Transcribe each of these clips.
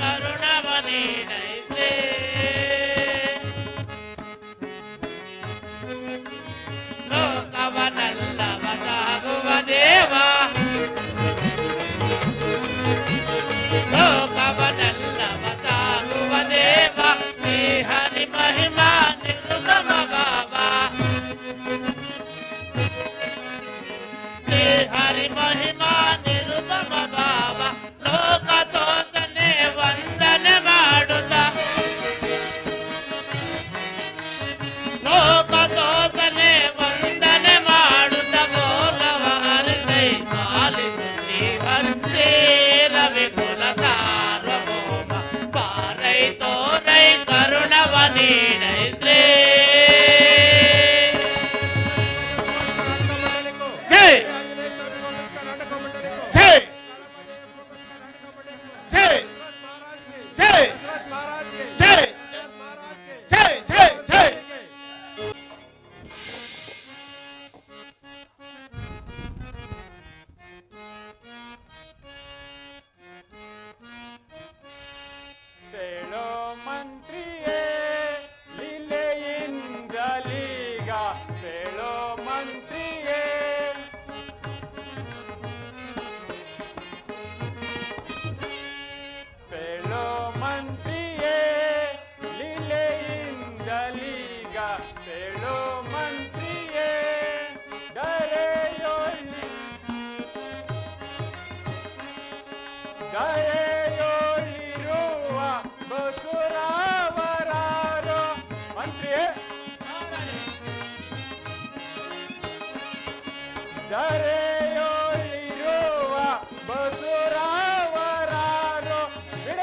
ಕರುಣವನೇನೈತೆ ಲೋಕವನಲ್ಲವ ಸಾಗುವ ದೇವ ಲೋಕವನಲ್ಲವ ಸಾಗುವ ದೇವ ಶ್ರೀ ಹರಿ ಮಹಿಮಾ ನಿರುಪಮ ಭಾವ ಶ್ರೀ ಹರಿ ಮಹಿಮಾ ನಿರುಪಮ ಭಾವ ಲೋಕ ಶೋಷಣೆ ವಂದನೆ ಮಾಡುತ್ತ ಲೋಕ ಶೋಷಣೆ ವಂದನೆ ಮಾಡುತ್ತ ಭೋಗವ ಹರಿಸೈ ಪಾಲಿಸು ಶ್ರೀ ಹರಿ ರವಿ ಕುಲ ಸಾರ್ವಭೌಮ ಪಾರೈ ತೋರೈ ಕರುಣವ ನೀಡೈತ್ರೇ ಜೈ ಜೈ ಜೈ ಜೈ ಜೈ ಜೈ ಜೈ ಜೈ ಹೇಳೋ ಮಂತ್ರಿಯೇ ಲೀಲೆಯಿಂದಲೀಗ ಹೇಳೋ ಮಂತ್ರಿಯೇ ಹೇಳೋ ಮಂತ್ರಿಯೇ ಲೀಲೆಯಿಂದಲೀಗ ಹೇಳೋ ಮಂತ್ರಿಯೇ ದರೆಯೊಳ್ಳಿ ದರೆಯೊಳ್ಳಿರುವ ಬಸುರಾವರಾರೋ ಮಂತ್ರಿಯೇ ದರೆಯೊಳ್ಳಿರುವ ಬಸುರಾವರಾರೋ ಬಿಡ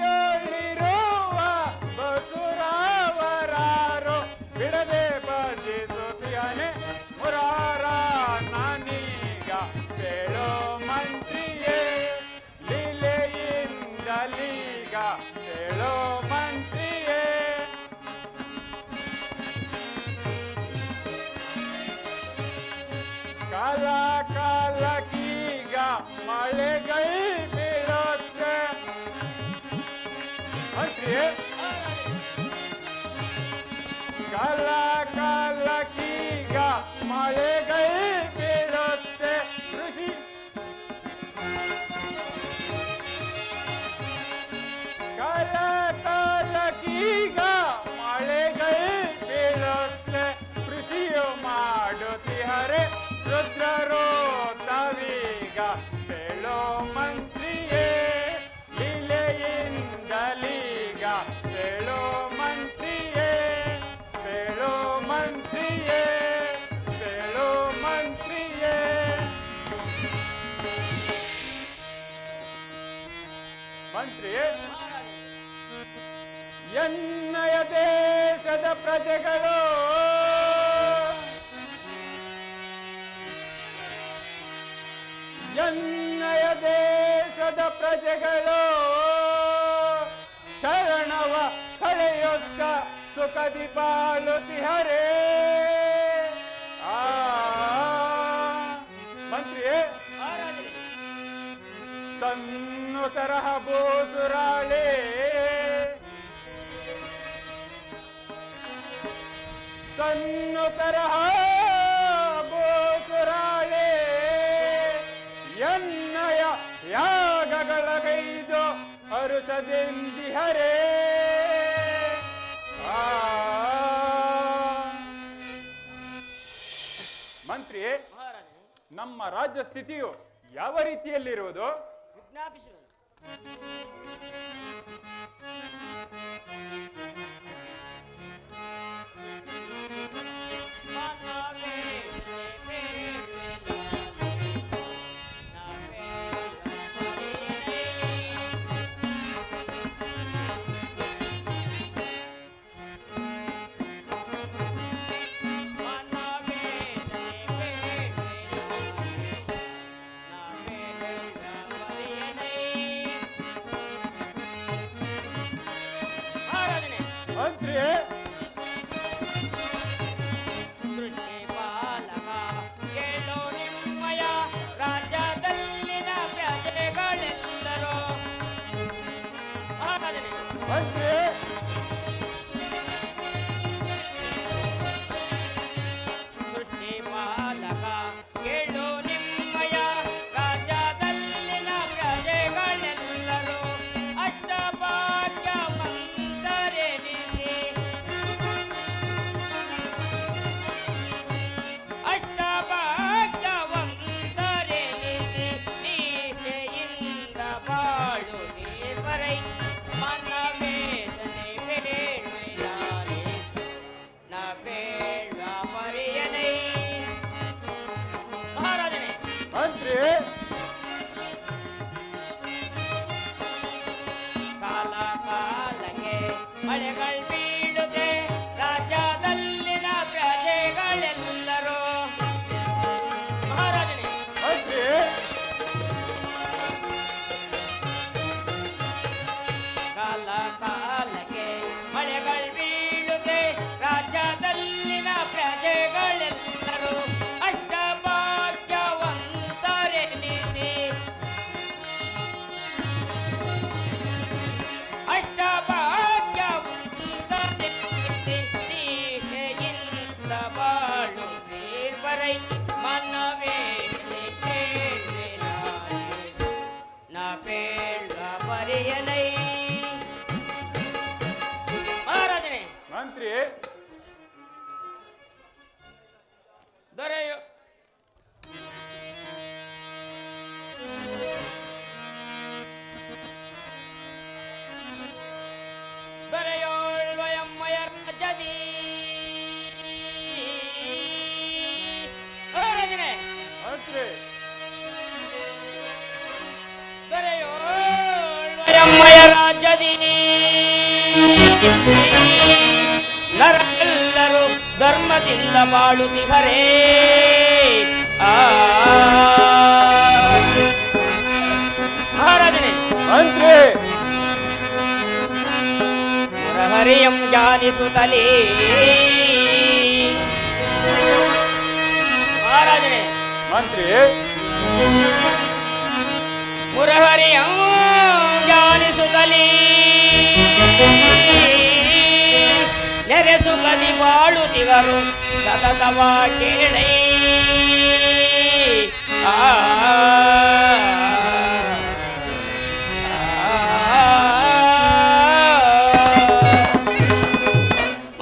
ದರೆಯೊಳ್ಳಿರುವ ಬಸುರಾವರಾರೋ ಬಿಡದೆ ಭಜಿಸುತ್ತಿಯನೆ ಮುರಾರ ನಾನೀಗ ಹೇಳೋ ಮಂತ್ರಿಯೇ ಲೀಲೆಯಿಂದಲೀಗ ಹೇಳೋ ಮಂತ್ರಿಯೇ ಕಾಲ ಕಾಲಕ್ಕೀಗ ಮಳೆಗೈ ಬೀಳುತ್ತೆ ಮಂತ್ರಿಯೇ ಕಾಲ ಕಾಲಕ್ಕೀಗ ಮಳೆಗೈ ಬೀಳುತ್ತೆ ಕೃಷಿ ಕಾಲ ಕಾಲಕ್ಕೀಗ ಮಳೆಗೈ ಬೀಳುತ್ತೆ ಕೃಷಿಯು ಮಾಡುತ್ತಿಹರೆ ರುದ್ರರೋ ತಾವೀಗ ಹೇಳೋ ಮಂತ್ರಿಯೇ ಲೀಲೆಯಿಂದಲೀಗ ಹೇಳೋ ಮಂತ್ರಿಯೇ ಹೇಳೋ ಮಂತ್ರಿಯೇ ಹೇಳೋ ಮಂತ್ರಿಯೇ ಮಂತ್ರಿಯೇ ಎನ್ನಯ ದೇಶದ ಪ್ರಜೆಗಳು ಎನ್ನಯ ದೇಶದ ಪ್ರಜೆಗಳು ಚರಣವ ಕಳೆಯುತ್ತ ಸುಖದಿ ಬಾಳುತ್ತಿಹರೇ ಮಂತ್ರಿಯೇ ಸನ್ನು ತರಹ ಬೋಸುರಾಳೆ ಸನ್ನು ತರಹ ಬೋಸುರಾಳೆ ಎನ್ನಯ ಯಾಗಗಳಗೈದು ಅರುಷದೆಂದಿಹರೇ ಮಂತ್ರಿ, ನಮ್ಮ ರಾಜ್ಯ ಸ್ಥಿತಿಯು ಯಾವ ರೀತಿಯಲ್ಲಿರುವುದು? ವಿಜ್ಞಾಪಿಸುವುದು. ಮಂತ್ರಿ ಸೃಷ್ಟಿ ಪಾಲಕ ಕೇಳು ನಿಮ್ಮಯ ರಾಜ್ಯದಲ್ಲಿನ ಪ್ರಜೆಗಳೆಲ್ಲರೂ ಅಷ್ಟಭಾಗ್ಯವಂತರೆನಿಸಿ ನೀತೆಯಿಂದ ಬಾಳು ನೀರ್ವರೈ ಮನವೇದನೆ ಬೇಡ್ವೆನಾನೇ ನ ಬೇಡ ಮರೆಯನೈ ಮಹಾರಾಜನೇ ಮಂತ್ರಿ ಕಾಲ ಕಾಲಕ್ಕೆ ಮಳೆಗಳು ಬೀಳುತ್ತೆ ರಾಜ್ಯದಲ್ಲಿನ ಪ್ರಜೆಗಳೆಲ್ಲರೂ ಮಹಾರಾಜನೇ ಮಂತ್ರಿ ಕಾಲ ಕಾಲಕ್ಕೆ ಮಳೆಗಳು ಬೀಳುತ್ತೆ ರಾಜ್ಯದಲ್ಲಿನ ಪ್ರಜೆಗಳೆಲ್ಲರೂ ಅಷ್ಟಭಾಗ್ಯವಂತರೆನಿಸಿ ಅಷ್ಟಭಾಗ್ಯವಂತರೆನಿಸಿ ನೀತೆಯಿಂದ ಬಾಳು ನೀರ್ವರೈ ಮನವೇ ಕೇಳ್ವೆ ನಾನೇ ನ ಬೇಡ ಮರೆಯನೈ ಮಹಾರಾಜನೇ ಮಂತ್ರಿ ದೊರೆಯು ದೊರೆಯೋಳ್ವ ಎಮ್ಮಯ ರಾಜದಿ ಮಹಾರಾಜನೇ ಮಂತ್ರಿ ದೊರೆಯೋಳ್ವ ಎಮ್ಮಯ ರಾಜ್ಯದಿ ನರೆಲ್ಲರೂ ಧರ್ಮದಿಂದ ಬಾಳುತ್ತಿವರೇ ಮಹಾರಾಜನೇ ಮಂತ್ರಿ ಮುರಹರಿಯಂ ಜಾನಿಸುತ್ತಲೇ ಮಹಾರಾಜನೇ ಮಂತ್ರಿ ಮುರಹರಿಯಂ ಜಾನಿಸುತ್ತಲೇ ನೆರೆಸುಗದಿ ಬಾಳುತ್ತಿಗರು ಸತತವ ಕೇಳೈ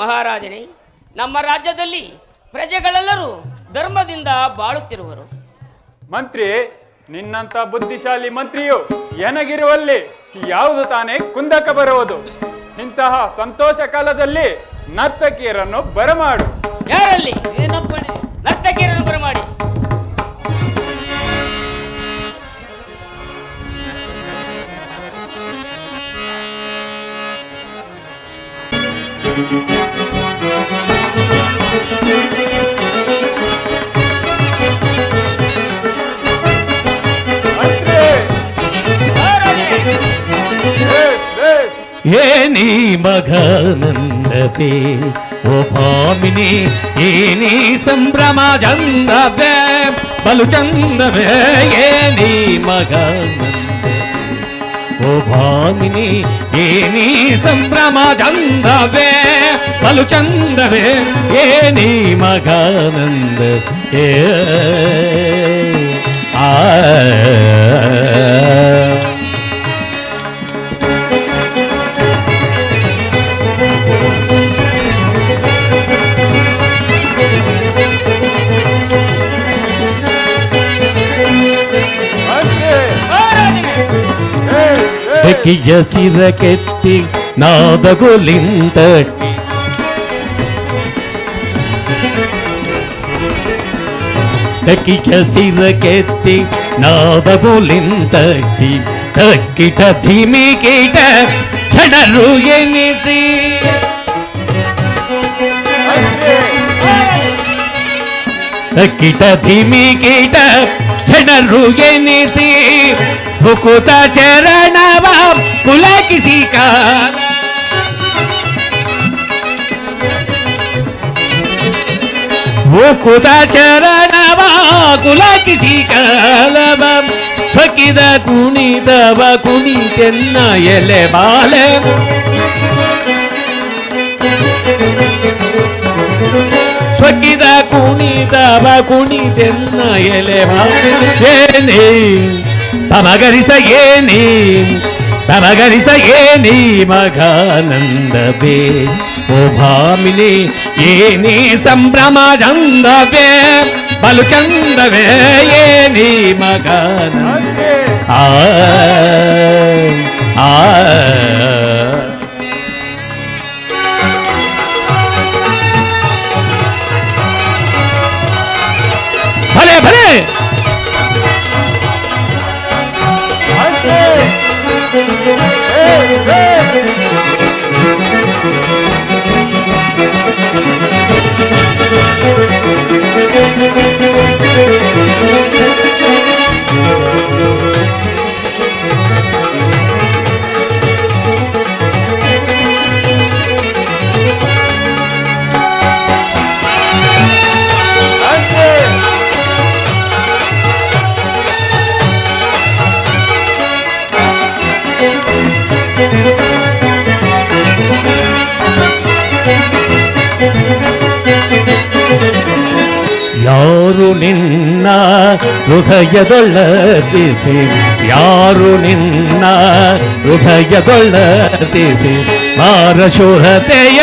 ಮಹಾರಾಜನೇ ನಮ್ಮ ರಾಜ್ಯದಲ್ಲಿ ಪ್ರಜೆಗಳೆಲ್ಲರೂ ಧರ್ಮದಿಂದ ಬಾಳುತ್ತಿರುವರು ಮಂತ್ರಿ ನಿನ್ನಂತ ಬುದ್ಧಿಶಾಲಿ ಮಂತ್ರಿಯು ಏನಾಗಿರುವಲ್ಲಿ ಯಾವುದು ತಾನೇ ಕುಂದಕ ಬರುವುದು ಇಂತಹ ಸಂತೋಷ ಕಾಲದಲ್ಲಿ ನರ್ತಕಿಯರನ್ನು ಬರಮಾಡು ಯಾರಲ್ಲಿ ನರ್ತಕಿಯರನ್ನು ಬರಮಾಡಿ ಮಂತ್ರಿ ಬೇಸ್ ಬೇಸ್ ಏನಿ ಮಗನಂದವೇ ಓ ಭಾಮಿನಿ ಏನಿ ಸಂಭ್ರಮ ಚಂದವೇ ಬಲು ಚಂದವೇ ಏನಿ ಮಗನಂದವೇ ಓ ಭಾಮಿನಿ ಏನಿ ಸಂಭ್ರಮ ಚಂದವೇ ಬಲು ಚಂದವೇ ಏನಿ ಮಗನಂದ ಆ ಬೆಕ್ಕಿಯ ಸಿರ ಕೆತ್ತಿ ನಾದಗೊಲಿಂತಟ್ಟಿ ಬೆಕ್ಕಿಯ ಸಿರ ಕೆತ್ತಿ ನಾದಗೊಲಿಂತಟ್ಟಿ ತಕ್ಕಿಟ ಧಿಮಿ ಕೀಟ ಕ್ಷಣರು ಎನಿಸಿ ತಕ್ಕಿಟ ಧಿಮಿ ಕೀಟ ಕ್ಷಣರು ಎನಿಸಿ ಹುಕುತ ಚರಣವ ಪುಲಕಿಸಿ ಕಾಲ ಹುಕುತ ಚರಣವ ಪುಲಕಿಸಿ ಕಾಲವ ಸ್ವಕಿದ ಕುಣಿದವ ಕುಣಿತೆನ್ನ ಎಲೆ ಬಾಲೆ ಸ್ವಕಿದ ಕುಣಿದವ ಕುಣಿತೆನ್ನ ಎಲೆ ಬಾಲೆ ಏನೇ ತಮಗರಿಸ ಏನೇ ತಮಗರಿಸ ಏನೇ ಮಗಾನಂದವೇ ಓ ಭಾಮಿನಿ ಏನೇ ಸಂಭ್ರಮ ಚಂದವೇ ಬಲು ಚಂದವೇ ಏನಿ ಮಗಾನಂದ ಆ ಆ ಭಲೆ ಭಲೆ ಯಾರು ನಿನ್ನ ಹೃದಯದೊಳ್ಳದಿಸಿ ಯಾರು ನಿನ್ನ ಹೃದಯದೊಳ್ಳದಿಸಿ ಮಾರಶೂರತೆಯ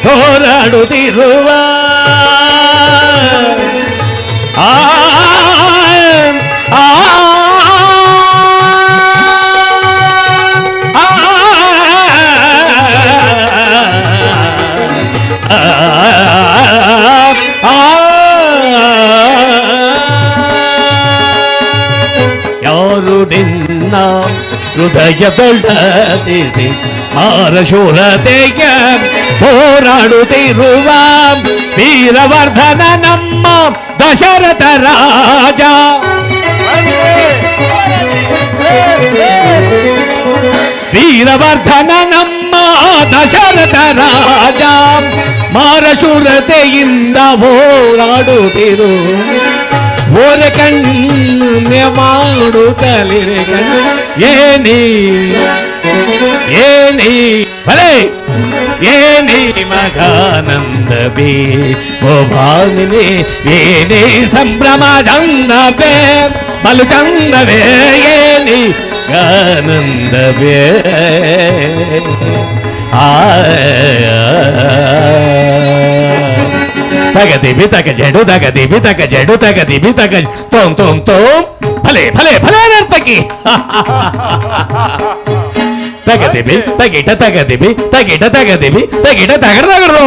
ಹೋರಾಡುತ್ತಿರುವ ಆ ಆ ಯಾರು ನಿನ್ನ ಹೃದಯದೊಳ್ಳದಿಸಿ ಮಾರಶೂರತೆಯ ಹೋರಾಡುತ್ತಿರುವ ವೀರವರ್ಧನ ನಮ್ಮ ದಶರಥ ರಾಜ ವೀರವರ್ಧನ ನಮ್ಮ ದಶರಥ ರಾಜ ಮಾರಶೂರತೆಯಿಂದ ಹೋರಾಡುತ್ತಿರು ಓರ ಕಣ್ಣೆ ಮಾಡುತ್ತಲಿರೆ ಕಣ್ಣು ಏನಿ ಏನಿ ಭಲೆ ಏನಿ ಮಗಾನಂದವೇ ಓ ಭಾಮಿನಿ ಏನಿ ಸಂಭ್ರಮ ಚಂದವೇ ಬಲು ಚಂದವೇ ಏನಿ ಆನಂದವೇ ಆ ತಗದಿಬಿ ತಗ ಜಡು ತಗದಿಬಿ ತಗ ಜಡು ತಗದಿಬಿ ತಗ ತೋಂ ತೋಂ ತೋಂ ಭಲೆ ಭಲೆ ಭಲೆ ನರ್ತಕಿ ತಗದಿಬಿ ತಗಿಟ ತಗದಿಬಿ ತಗಿಟ ತಗದಿಬಿ ತಗಿಟ ತಗಡ ತಗಡ್ರು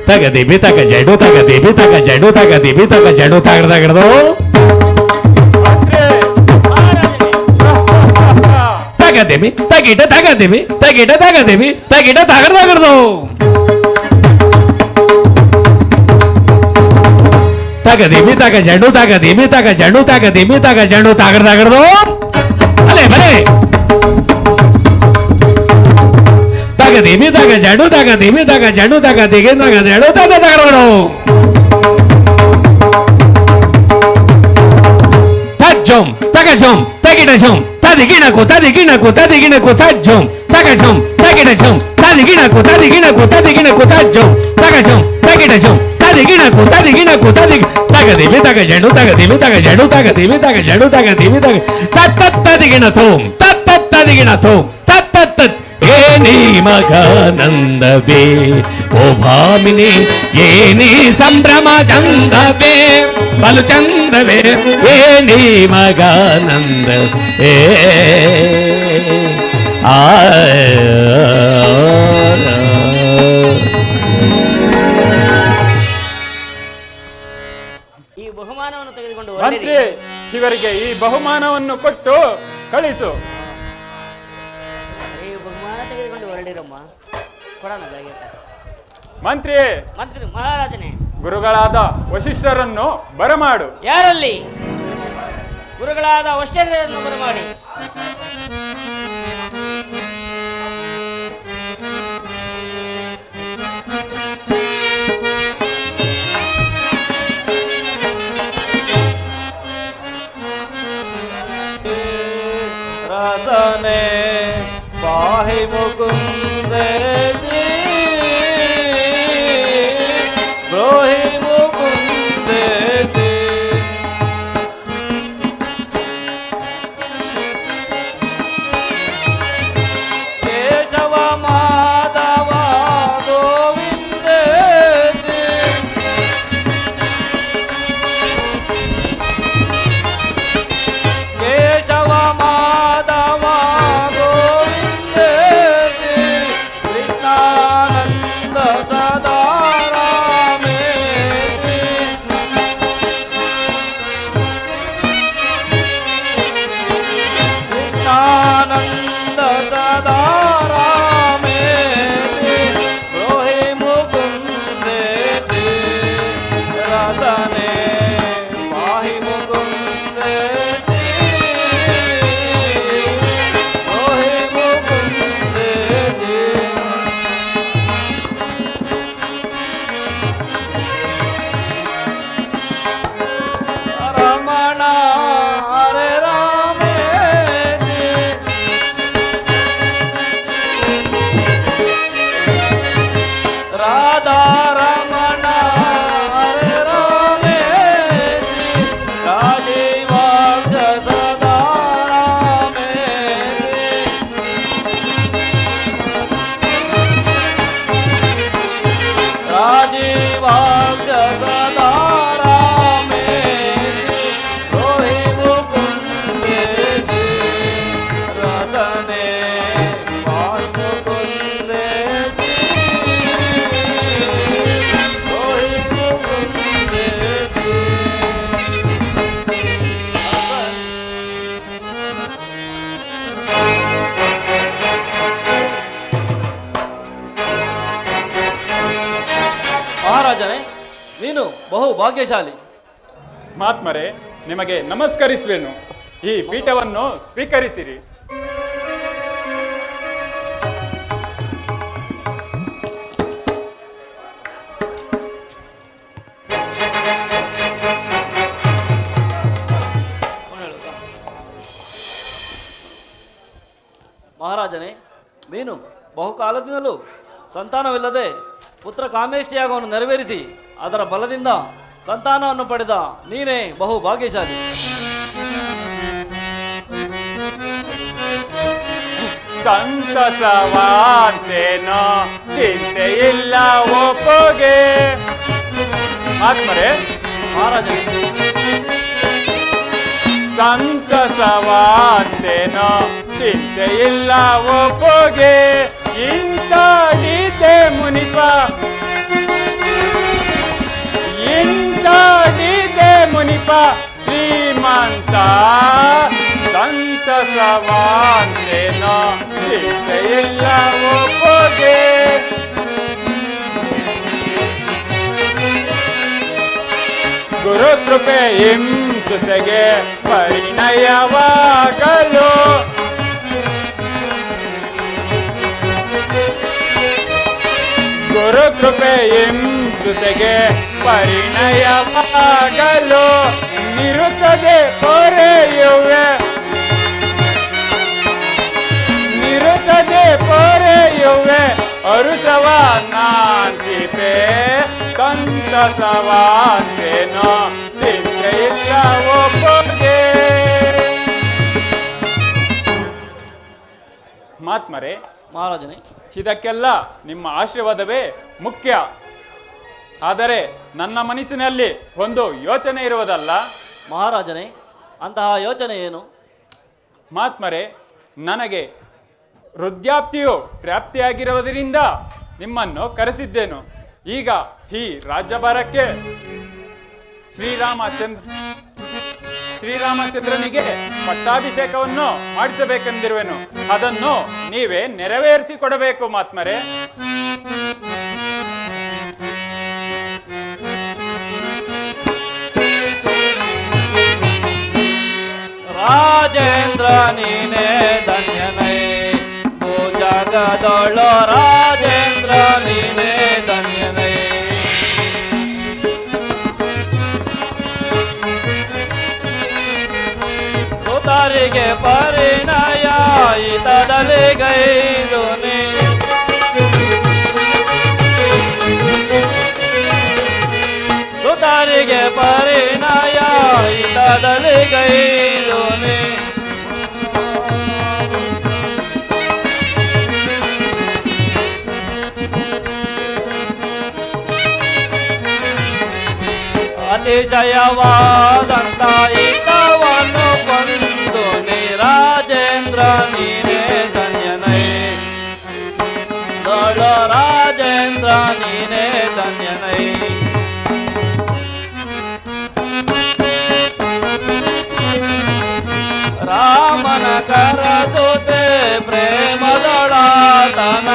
ತಗದಿಬಿ ತಗ ಜಡು ತಗದಿಬಿ ತಗ ಜಡು ತಗದಿಬಿ ತಗ ಜಡು ತಗಡ ತಗಡ್ದು ತಗದಿಬಿ ತಗಿಟ ತಗದಿಬಿ ತಗಿಟ ತಗದಿಬಿ ತಗಿಟ ತಗಡ ತಗಡ್ದು ತಗದಿಬಿ ತಗ ಜಡು ತಗದಿಬಿ ತಗ ಜಡು ತಗದಿಬಿ ತಗ ಜಡು ತಗಡ ತಗಡ್ದು ಭಲೆ ಭಲೆ ತಗದಿಬಿ ತಗ ಜಡು ತಗದಿಬಿ ತಗ ಜಡು ತಗದಿಗೆ ತಗ ಜಡು ತಗ ತಗಡ್ರು ತಜ್ಜಂ ತಗ ಜಂ ತಗಿಟ ಜಂ ತದಿಗಿಣಕು ತದಿಗಿಣಕು ತದಿಗಿಣಕು ತಜ್ಜಂ ತಗ ಜಂ ತಗಿಟ ಜಂ ತದಿಗಿಣಕು ತದಿಗಿಣಕು ತದಿಗಿಣಕು ತಜ್ಜಂ ತಗ ಜಂ ತಗಿಟ ಜಂ ತದಿಗಿಣಕು ತದಿಗಿಣಕು ತಗದಿಬಿ ತಗ ಜಡು ತಗದಿಬಿ ತಗ ಜಡು ತಗದಿಬಿ ತಗ ಜಡು ತಗದಿಬಿ ತಗ ತತ್ತದಿಗಿಣ ಥೋಂ ತತ್ತದಿಗಿಣ ಥೋಂ ತತ್ತ ಏನಿ ಮಗಾನಂದವೇ ಓ ಭಾಮಿನಿ ಏನಿ ಸಂಭ್ರಮ ಚಂದವೇ ಬಲು ಚಂದವೇ ಏನಿ ಮಗಾನಂದ ಏ ಆ ಈ ಬಹುಮಾನವನ್ನು ತೆಗೆದುಕೊಂಡು ಮಂತ್ರಿ ಇವರಿಗೆ ಈ ಬಹುಮಾನವನ್ನು ಕೊಟ್ಟು ಕಳಿಸು. ಈ ಬಹುಮಾನ ತೆಗೆದುಕೊಂಡು ಹೊರಡಿರಮ್ಮ ಕೊಡೋಣ ಬೆಳಗ್ಗೆ. ಮಂತ್ರಿ ಮಂತ್ರಿ ಮಹಾರಾಜನೇ, ಗುರುಗಳಾದ ವಶಿಷ್ಠರನ್ನು ಬರಮಾಡು. ಯಾರಲ್ಲಿ? ಗುರುಗಳಾದ ವಶಿಷ್ಠರನ್ನು ಬರಮಾಡಿ. ಮಹಾರಾಜನೇ, ನೀನು ಬಹು ಭಾಗ್ಯಶಾಲಿ. ಮಹಾತ್ಮರೇ, ನಿಮಗೆ ನಮಸ್ಕರಿಸುವೆನು. ಈ ಪೀಠವನ್ನು ಸ್ವೀಕರಿಸಿರಿ. ಮಹಾರಾಜನೇ, ನೀನು ಬಹುಕಾಲದಿಂದಲೂ ಸಂತಾನವಿಲ್ಲದೆ ಪುತ್ರ ಕಾಮೇಷ್ಟಿಯಾಗವನ್ನು ನೆರವೇರಿಸಿ ಅದರ ಬಲದಿಂದ ಸಂತಾನವನ್ನು ಪಡೆದ ನೀನೇ ಬಹು ಭಾಗ್ಯಶಾಲಿ. ಸಂತಸವಾಂತೇನೋ ಚಿಂತೆ ಇಲ್ಲ ಒಪ್ಪೋಗೆ. ಮಹಾತ್ಮರೇ, ಮಹಾರಾಜನೇ, ಸಂತಸವಾಂತೇನೋ ಚಿಂತೆ ಇಲ್ಲ ಒಪ್ಪೋಗೆ. ಇಂತಾಡಿದೆ ಮುನಿಪ, ಇಂತಾಡಿದೆ ಮುನಿಪ ಶ್ರೀಮಂತ. ಸಂತಸವಾಂತೇನೋ ಚಿಂತೆ ಇಲ್ಲ ಒಪ್ಪೋಗೆ. ಗುರುಕೃಪೆ ಹಿಂಸುತೆಗೆ ಪರಿಣಯವಾಗಲು. ಗುರುಕೃಪೆ ಹಿಂಸುತೆಗೆ ಪರಿಣಯವಾಗಲು. ನಿರುತ್ತದೆ ಪೊರೆಯುವೆ, ನಿರುತ್ತದೆ ಪೊರೆಯುವೆ ಅರುಷವ ನಾಂತಿಪೆ. ಸಂತಸವಾಂತೇನೋ ಚಿಂತೆ ಇಲ್ಲ ಒಪ್ಪೋಗೆ. ಮಹಾತ್ಮರೇ, ಮಹಾರಾಜನೇ, ಇದಕ್ಕೆಲ್ಲ ನಿಮ್ಮ ಆಶೀರ್ವಾದವೇ ಮುಖ್ಯ. ಆದರೆ ನನ್ನ ಮನಸ್ಸಿನಲ್ಲಿ ಒಂದು ಯೋಚನೆ ಇರುವುದಲ್ಲ. ಮಹಾರಾಜನೇ, ಅಂತಹ ಯೋಚನೆ ಏನು? ಮಹಾತ್ಮರೇ, ನನಗೆ ವೃದ್ಧಾಪ್ತಿಯು ಪ್ರಾಪ್ತಿಯಾಗಿರುವುದರಿಂದ ನಿಮ್ಮನ್ನು ಕರೆಸಿದ್ದೇನು. ಈಗ ಈ ರಾಜ್ಯಭಾರಕ್ಕೆ ಶ್ರೀರಾಮಚಂದ್ರನಿಗೆ ಪಟ್ಟಾಭಿಷೇಕವನ್ನು ಮಾಡಿಸಬೇಕೆಂದಿರುವೆನು. ಅದನ್ನು ನೀವೇ ನೆರವೇರಿಸಿಕೊಡಬೇಕು ಮಹಾತ್ಮರೇ. ರಾಜೇಂದ್ರ ನೀನೇ ಧನ್ಯನೈ, ಭೂಜಗದೊಳು ರಾಜೇಂದ್ರ ನೀನೇ ಧನ್ಯನೈ. ಸುತಾರಿಗೆ ಪರಿಣಯ ಇತದಲ್ಲಿ ಗೈದು ನೀ. ಸುತಾರಿಗೆ ಪರಿಣಯ ಇತದಲ್ಲಿ ಗೈದು ನೀ. ಅತಿಶಯವಾದಂತ ಹಿತವನ್ನು ಬಂದು ನೀ. ರಾಜೇಂದ್ರ ನೀನೇ ಧನ್ಯನೈ, ದೊಳ ರಾಜೇಂದ್ರ ನೀನೇ ಧನ್ಯನೈ. ರಾಮನ ಕರಸುತೆ ಪ್ರೇಮದೊಳತನ.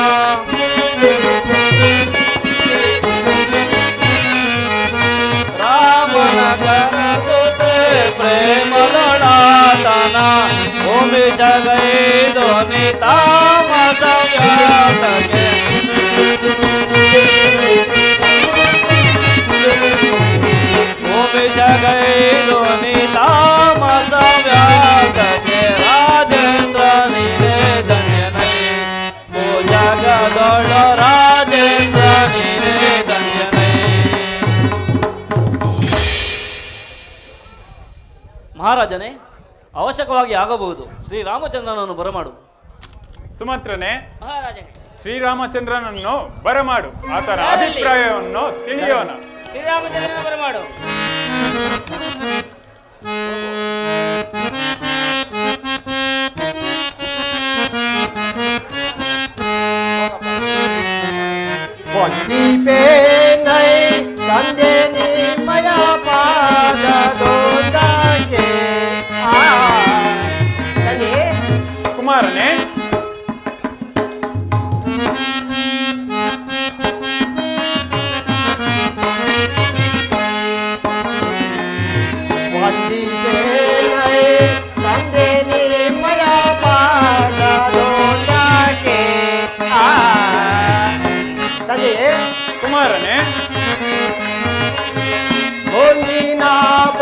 ರಾಮನ ಕರಸುತೆ ಪ್ರೇಮದೊಳತನ. ಭೂಮಿಷಗೈದು ನೀ ತಾಮಸ ವ್ಯಾತಗೆ. ಭೂಮಿಷಗೈದು ನೀ ತಾಮಸ ವ್ಯಾತಗೆ. ರಾಜೇಂದ್ರ ನೀನೇ ಧನ್ಯನೈ, ಭೂಜಗದೊಳು ರಾಜೇಂದ್ರ ನೀನೇ ಧನ್ಯನೈ. ಮಹಾರಾಜನೇ, ಅವಶ್ಯಕವಾಗಿ ಆಗಬಹುದು. ಶ್ರೀರಾಮಚಂದ್ರನನ್ನು ಬರಮಾಡು. ಸುಮಂತ್ರನೇ, ಮಹಾರಾಜನೇ, ಶ್ರೀರಾಮಚಂದ್ರನನ್ನು ಬರಮಾಡು. ಆತನ ಅಭಿಪ್ರಾಯವನ್ನು ತಿಳಿಯೋಣ. ಶ್ರೀರಾಮಚಂದ್ರನ ಬರಮಾಡು. ಒಂದಿಪೇನೈ ತಂದೆ ನಿಮ್ಮಯ ಪಾದದೊಂದಕ್ಕೆ. ಕುಮಾರನೇ,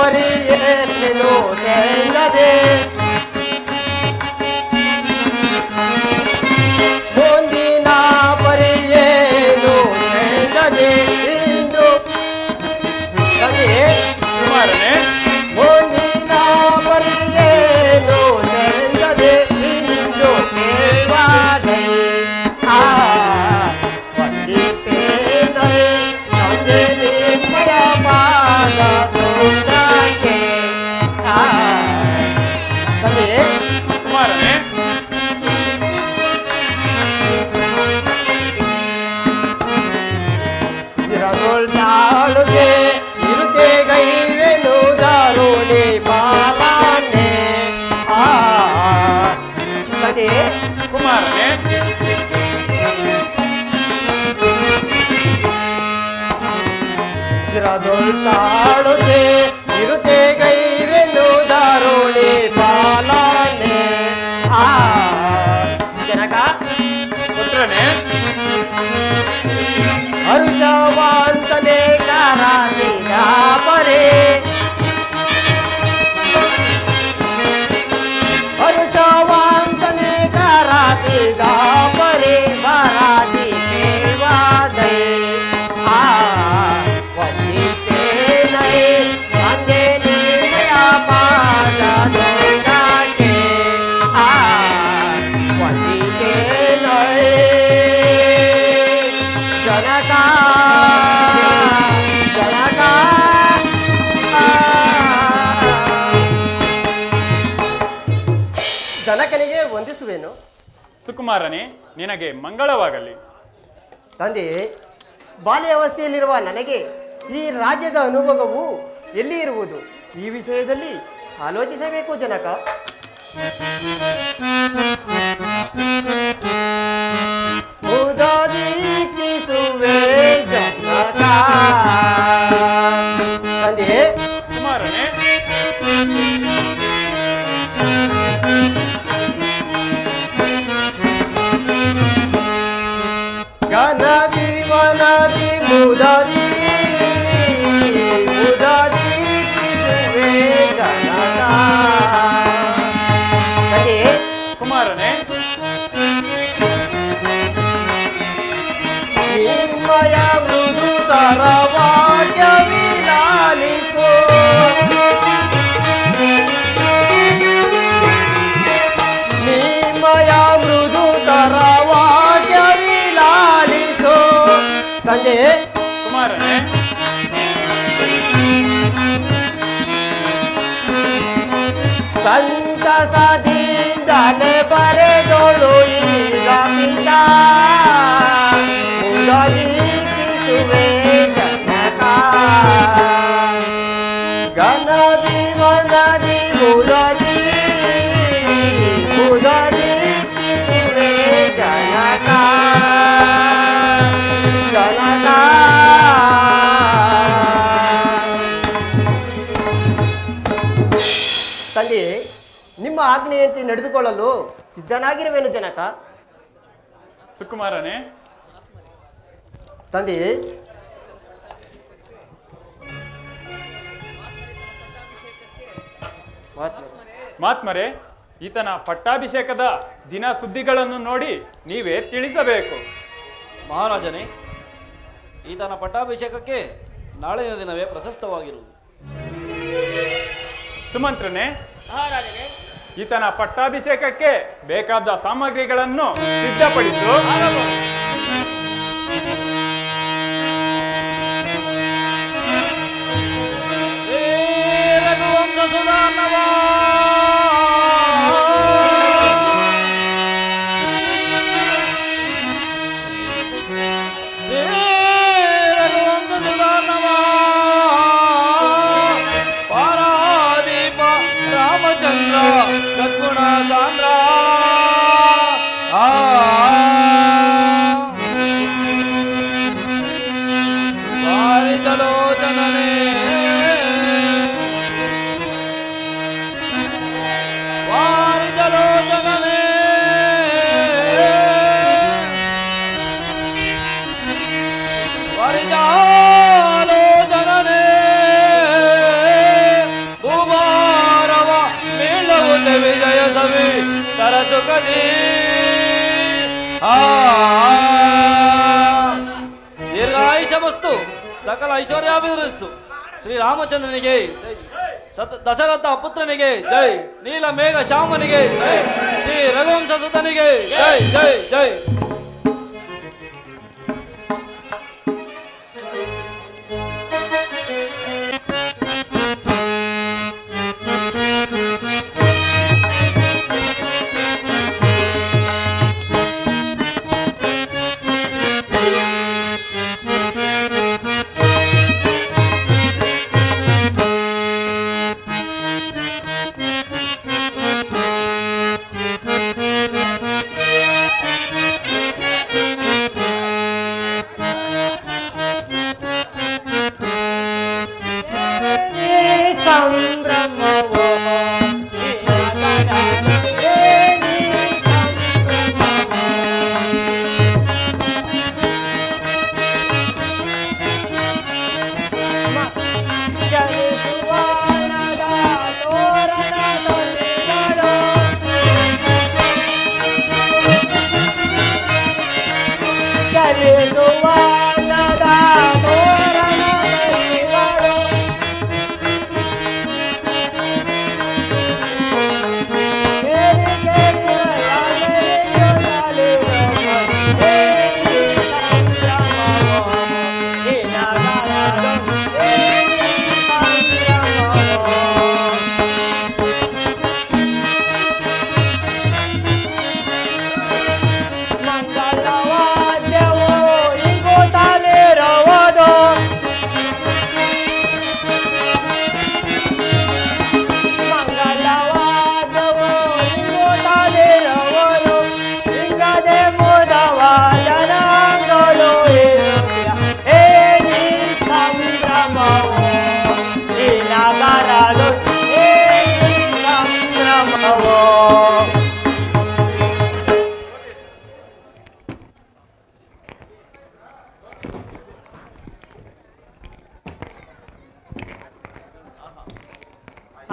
ಪರಿಯೇನು ಚೆಂದದೆ ಮುಂದಿನ ಪರಿಯೇನು ಚೆಂದದೆ ಇಂದು ತಂದೆ ಕುಮಾರನೇ ಮುಂದಿನ ಪರಿಯೇನು ಚೆಂದದೆ ಇಂದು ಕೇಳದೆ ಆ ವಂದಿಪೇನೈ ತಂದೆ ನಿಮ್ಮಯ ಪಾದ ದೂರಕ್ಕೆ ಆ ತಂದೆ ಕುಮಾರನೇ ಸಿರದೊಳ್ತಾಳುಗೆ ಇರುತೆ ಗೈವೆನು ದಾರುಣಿ ಪಾಲನೆ ಆ ತಂದೆ ಕುಮಾರನೇ ಸಿರದೊಳ್ತಾಳುಗೆ ಇರುತೆ ಗೈವೆನು ದಾರುಣಿ ಪಾಲನೆ ಆ ಜನಕ ಪುತ್ರನೇ ಹರುಷವಂತನೆ ಕಾರಾಸಿದ ಪರೆ ಹರುಷವಂತನೆ ಕಾರಾಸಿದ ಪರೆ ಬರಾದಿ ಕೇವಾದೆ ಆ ವಂದಿಪೇನೈ ತಂದೆ ನಿಮ್ಮಯ ಪಾದ ದೊಡ್ಡಕ್ಕೆ ಆ ವಂದಿಪೇನೈ ಜನಕ ಜನಕ ಜನಕನಿಗೆ ವಂದಿಸುವೆನು ಸುಕುಮಾರನೇ ನಿನಗೆ ಮಂಗಳವಾಗಲಿ. ತಂದೆ ಬಾಲ್ಯಾವಸ್ಥೆಯಲ್ಲಿರುವ ನನಗೆ ಈ ರಾಜ್ಯದ ಅನುಭವವು ಎಲ್ಲಿ ಇರುವುದು? ಈ ವಿಷಯದಲ್ಲಿ ಆಲೋಚಿಸಬೇಕು ಜನಕ. ಉದೀಕ್ಷಿಸುವೆ ಜನಕ ತಂದೆ ಕುಮಾರನೇ ಗನದಿ ವನದಿ ಮುದದಿ ಉದೀಕ್ಷಿಸುವೆ ಜನಕ ತಂದೆ ಕುಮಾರನೇ ನಿಮ್ಮಯ ಮೃದುತರ ವಾಕ್ಯ ವಿಲಾಲಿಸೋ ನಿಮ್ಮಯ ಮೃದುತರ ವಾಕ್ಯ ವಿಲಾಲಿಸೋ ತಂದೆ ಕುಮಾರನೇ ಸಂತಸದಿಂದಲೇ ಬರೆದೊಳು ಈಗ ಪಿತ ಉದೀಕ್ಷಿಸುವೆ ಜನಕ ಗನದಿ ವನದಿ ಉದೀಕ್ಷಿಸುವೆ ಜನಕ ಜನಕ ತಂದೆ ನಿಮ್ಮ ಆಜ್ಞೆಯಂತೆ ನಡೆದುಕೊಳ್ಳಲು ಸಿದ್ಧನಾಗಿರುವೆನು ಜನಕ. ಸುಕುಮಾರನೇ ತಂದೆ ಮಾತ್ಮರೇ ಈತನ ಪಟ್ಟಾಭಿಷೇಕದ ದಿನ ಸುದ್ದಿಗಳನ್ನು ನೋಡಿ ನೀವೇ ತಿಳಿಸಬೇಕು. ಮಹಾರಾಜನೇ, ಈತನ ಪಟ್ಟಾಭಿಷೇಕಕ್ಕೆ ನಾಳಿನ ದಿನವೇ ಪ್ರಶಸ್ತವಾಗಿರುವುದು. ಸುಮಂತ್ರನೇ ಮಹಾರಾಜನೇ ಈತನ ಪಟ್ಟಾಭಿಷೇಕಕ್ಕೆ ಬೇಕಾದ ಸಾಮಗ್ರಿಗಳನ್ನು ಸಿದ್ಧಪಡಿಸು. ಶ್ರೀ ರಘುವಂಶ ಸುಧಾರ್ಣವ ಶ್ರೀ ರಘುವಂಶ ಸುಧಾರ್ಣವ ಪಾರಾದೀಪ ರಾಮಚಂದ್ರ ಸದ್ಗುಣ ಸಾಂದ್ರ ವಾರಿಜಲೋಚನನೇ ವಾರಿಜಲೋಚನನೇ ವಾರಿಜಲೋಚನನೇ ಸುಖದಿ ದೀರ್ಘಾಯುಷಮಸ್ತು ಸಕಲ ಐಶ್ವರ್ಯಾಭಿವೃಸ್ತು ಶ್ರೀರಾಮಚಂದ್ರನಿಗೆ ದಶರಥ ಪುತ್ರನಿಗೆ ಜೈ ನೀಲ ಮೇಘ ಶ್ಯಾಮನಿಗೆ ಜೈ ಶ್ರೀ ರಘುವಂಶ ಸುತನಿಗೆ ಜೈ ಜೈ ಜೈ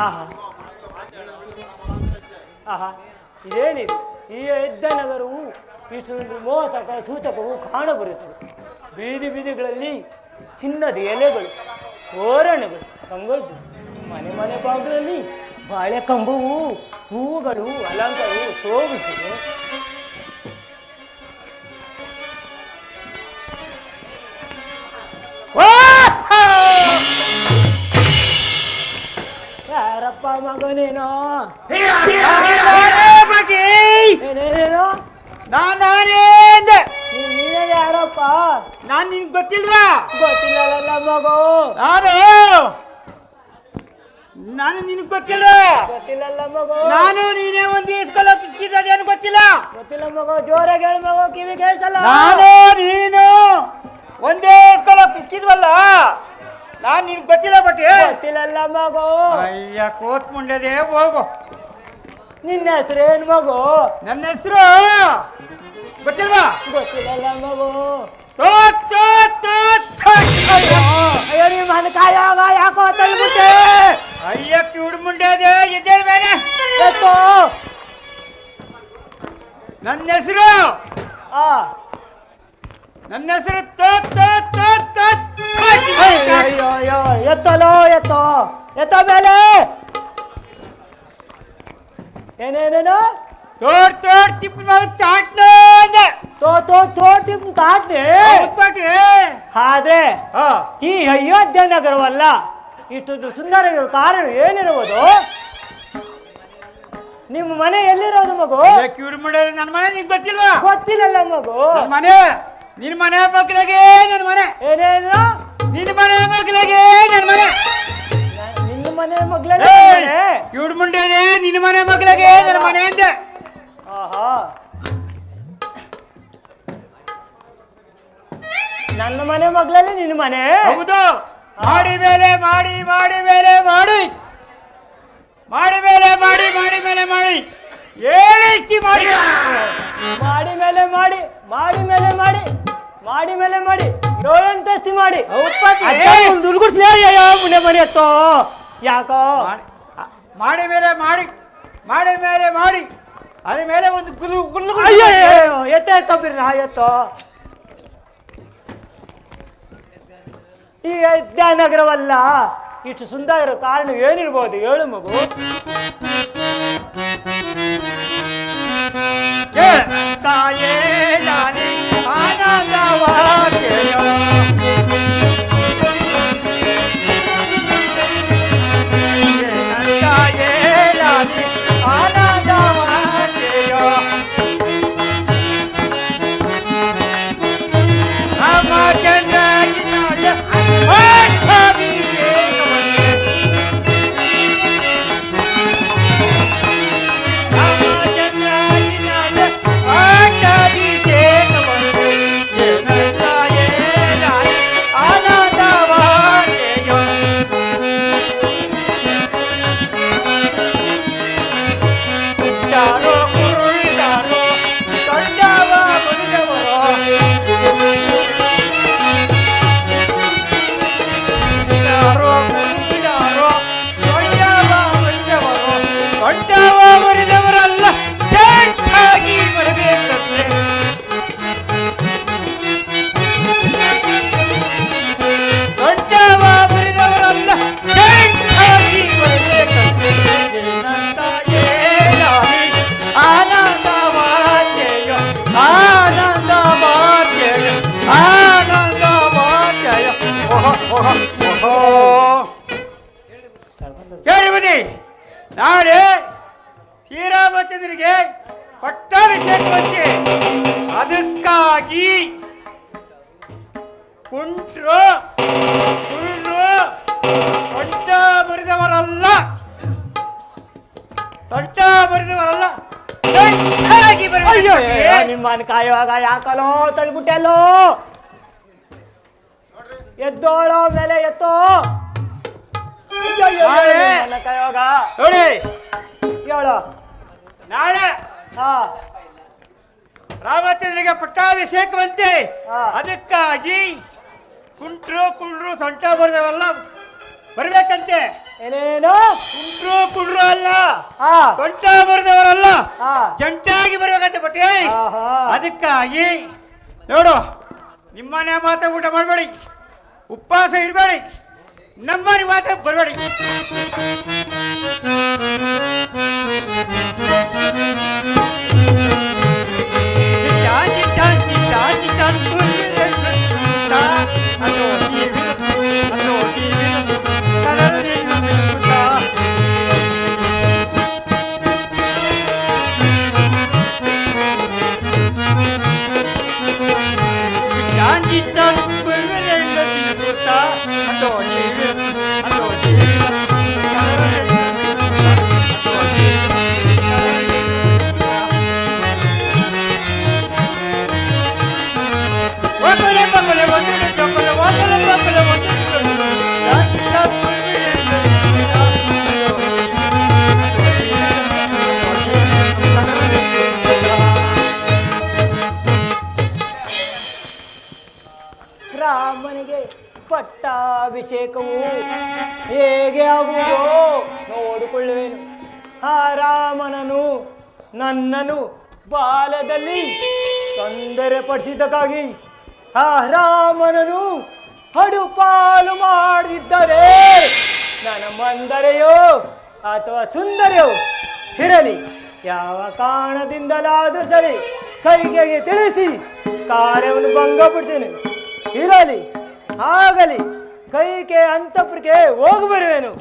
ಆಹಾ ಆಹಾ ಇದೇನಿದು ಈ ಎದ್ದ ನಗರವು ಇಷ್ಟೊಂದು ಮೋಹಕ ಸೂಚಕವು ಕಾಣಬರುತ್ತದೆ. ಬೀದಿ ಬೀದಿಗಳಲ್ಲಿ ಚಿನ್ನದ ಎಲೆಗಳು, ತೋರಣಗಳು ಕಂಗೊಳಿಸಿದೆ. ಮನೆ ಮನೆ ಬಾಗಿಲಲ್ಲಿ ಬಾಳೆ ಕಂಬವು, ಹೂವುಗಳು, ಅಲಂಕಾರವು ಶೋಭಿಸಿದೆ. ಯಾರಪ್ಪ ಮಗನೇನೋ ಏನೇನೇನೋ ನೀನೇ ಯಾರಪ್ಪ? ನಾನ್ ನಿನ್ಗೆ ಗೊತ್ತಿಲ್ವಾ? ಗೊತ್ತಿಲ್ಲಲ್ಲ ಮಗು. ನಾನು ನಿನಗೆ ಗೊತ್ತಿಲ್ಲ. ಗೊತ್ತಿಲ್ಲಲ್ಲ ಮಗು. ನಾನು ನೀನೇ ಒಂದು ಇಸ್ಕೊಳ್ಳೋ ಬಿಸ್ಕಿಟ್ ಅದೇನು ಗೊತ್ತಿಲ್ಲ. ಗೊತ್ತಿಲ್ಲ ಮಗು. ಜೋರಾಗಿ ಹೇಳು ಮಗು, ಕಿವಿ ಕೇಳಿಸಲ್ಲ. ನಾನು ನೀನು ಒಂದೇ ಇಸ್ಕೊಳ್ಳೋ ಬಿಸ್ಕಿಟ್ವಲ್ಲ. ನಾನು ನಿನ್ಗೆ ಗೊತ್ತಿಲ್ಲ ಬಟ್ಟಿ. ಗೊತ್ತಿಲ್ಲಲ್ಲ ಮಗು. ಅಯ್ಯ ಕೋತ್ ಮುಂಡದೆ ಹೋಗು. ನಿನ್ನ ಹೆಸರೇನು ಮಗು? ನನ್ನ ಹೆಸರು ಗೊತ್ತಿಲ್ವಾ? ಗೊತ್ತಿಲ್ಲಲ್ಲ ಮಗು. ಅಯ್ಯೋ ನಿಮ್ಮ ಮನೆ ಕಾಯಾಗ ಯಾಕೋ ತಳ್ಬಿಟ್ಟೆ. ಅಯ್ಯ ಕಿವುಡು ಮುಂಡದೆ ಎದ್ದೇಳ ಮೇಲೆ ಎತ್ತೋ. ನನ್ನ ಹೆಸರು ನನ್ನ ಹೆಸರು ಅಯ್ಯೋ ಅಯ್ಯೋ ಎತ್ತಲೋ ಎತ್ತೋ ಎತ್ತೋ ಮೇಲೆ. ಏನೇನೇನು? ತೋಡ್ ತಿಪ್ಪ ತಾಟ್ನ ತೋಡ್ತಿ ತಾಟ್ನೆ. ಆದ್ರೆ ಈ ಅಯೋಧ್ಯ ನಗರವಲ್ಲ ಇಷ್ಟೊಂದು ಸುಂದರ ಕಾರಣ ಏನಿರುವುದು? ನಿಮ್ಮ ಮನೆ ಎಲ್ಲಿರೋದು ಮಗು? ಕಿವಿಡು ಮುಂಡೆ ನನ್ನ ಮನೆ ನಿಂಗೆ ಗೊತ್ತಿಲ್ವಾ? ಗೊತ್ತಿಲ್ಲಲ್ಲ ಮಗು. ಮನೆ ನಿನ್ನ ಮನೆ ಮಕ್ಕಳಿಗೆ ನನ್ನ ಮನೆ. ಏನೇನು? ನಿನ್ನ ಮನೆ ಮಕ್ಕಳಿಗೆ ನನ್ನ ಮನೆ. ನಿನ್ನ ಮನೆ ಮಗ್ಲೇ ಕಿವಿಡು ಮುಂಡೆ ನಿನ್ನ ಮನೆ ಮಕ್ಕಳಿಗೆ ನನ್ನ ಮನೆ ಅಂದೆ. ಆಹಾ, ನನ್ನ ಮನೆ ಮಗ್ಲಲ್ಲಿ ನಿನ್ನ ಮನೆ? ಹೌದು. ಮಾಡಿ ಮೇಲೆ ಮಾಡಿ ಮಾಡಿ ಮೇಲೆ ಮಾಡಿ ಮಾಡಿ ಮೇಲೆ ಮಾಡಿ ಮಾಡಿ ಮೇಲೆ ಮಾಡಿ ಏಳೈತಿ ಮಾಡಿ ಮಾಡಿ ಮೇಲೆ ಮಾಡಿ ಮಾಡಿ ಮೇಲೆ ಮಾಡಿ ಮಾಡಿ ಮೇಲೆ ಮಾಡಿ 7 ಅಂತಸ್ತಿ ಮಾಡಿ ಒಂದು ಹುಡುಗರು ಮುನೆ ಮನೆ ಎತ್ತೋ ಯಾಕೋ ಮಾಡಿ ಮೇಲೆ ಮಾಡಿ ಮಾಡಿ ಮೇಲೆ ಮಾಡಿ ಅದ್ರ ಮೇಲೆ ಒಂದು ಗುಲ್ಲು ಅಯ್ಯೋ ಎತ್ತೋ ಬಿರ್ರಿ ನಾ ಎತ್ತೋ. ಈ ವಿದ್ಯಾನಗರವಲ್ಲ ಇಷ್ಟು ಸುಂದರ ಇರೋ ಕಾರಣ ಏನಿರ್ಬೋದು ಹೇಳು ಮಗು. ತಾಯೇ ನಾನೇ ಆನಂದವಾಗೆಯೋ ತಾಯೇ ನಾನೇ ಆನಂದವಾಗೆಯೋ ಕೇಳಿಬುದಿ ನಾಳೆ ಶ್ರೀರಾಮಚಂದ್ರನಿಗೆ ಪಟ್ಟಾಭಿಷೇಕಕ್ಕೆ ಅದಕ್ಕಾಗಿ ಕುಂಟ್ರು ಕುಳ್ರು ಸೊಂಟ ಮುರಿದವರಲ್ಲ ಅಯ್ಯೋ ನಿಮ್ಮನ್ನು ಕಾಯುವಾಗ ಯಾಕಲೋ ತಳ್ಬಿಟ್ಟೆಲ್ಲೋ. ಎದ್ದೋಳೋ ಮೇಲೆ ಎತ್ತೋ. ಕಾಯುವಾಗ ನೋಡಿ ಹೇಳೋ ನಾಳೆ ಹಾ ರಾಮಚಂದ್ರನಿಗೆ ಪಟ್ಟಾಭಿಷೇಕವಂತೆ ಹಾ. ಅದಕ್ಕಾಗಿ ಕುಂಟ್ರು ಕುಳ್ರು ಸೊಂಟ ಮುರಿದವರಲ್ಲ ಬರ್ಬೇಕಂತೆ. ಏನೇನು ಕುಂಟ್ರು ಕುಳ್ರು ಅಲ್ಲ ಹಾ ಸೊಂಟ ಮುರಿದವರಲ್ಲ ಹಾ ಜಂಟಾಗಿ ಬರ್ಬೇಕಂತೆ ಬಟ್ಟೆ. ಆಹಾ. ಅದಕ್ಕಾಗಿ ನೋಡು ನಿಮ್ಮನೆ ಮಾತ್ರ ಊಟ ಮಾಡಬೇಡಿ, ಉಪವಾಸ ಇರಬೇಡಿ, ನಮ್ಮನೆ ಮಾತ್ರ ಬರಬೇಡಿ. ರಾಮನಿಗೆ ಪಟ್ಟಾಭಿಷೇಕವು ಹೇಗೆ ಆಗುವುದೋ ನೋಡಿಕೊಳ್ಳುವೆನು. ಆ ರಾಮನನು ನನ್ನನ್ನು ಬಾಲದಲ್ಲಿ ತೊಂದರೆಪಡಿಸಿದ್ದಕ್ಕಾಗಿ ಆ ರಾಮನನು ಹಡುಪಾಲು ಮಾಡಿದ್ದರೆ ನನ್ನ ಮಂದರೆಯೋ ಅಥವಾ ಸುಂದರಿಯೋ ಇರಲಿ, ಯಾವ ಕಾರಣದಿಂದಲಾದರೂ ಸರಿ ಕೈಗೆ ತಿಳಿಸಿ ಕಾರ್ಯವನ್ನು ಭಂಗಪಡಿಸೇನೆ. ಇರಲಿ ಆಗಲಿ ಕೈಗೆ ಅಂತಪುರಕ್ಕೆ ಹೋಗಿ ಬರುವೆನು.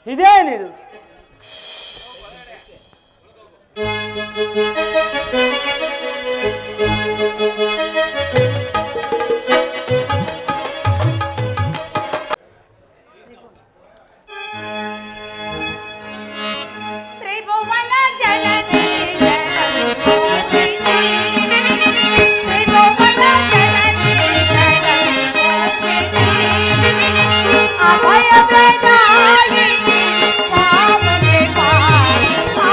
ಇದೇನಿದು? ತ್ರಿಭುವನ ಜನನಿ ಜಗನ್ಮೋಹಿನಿ ತ್ರಿಭುವನ ಜನನಿ ಜಗನ್ಮೋಹಿನಿ ಅಭಯ ಪ್ರದಾಯಿನಿ ಪಾವನಿ ಪಾಹಿಮಾ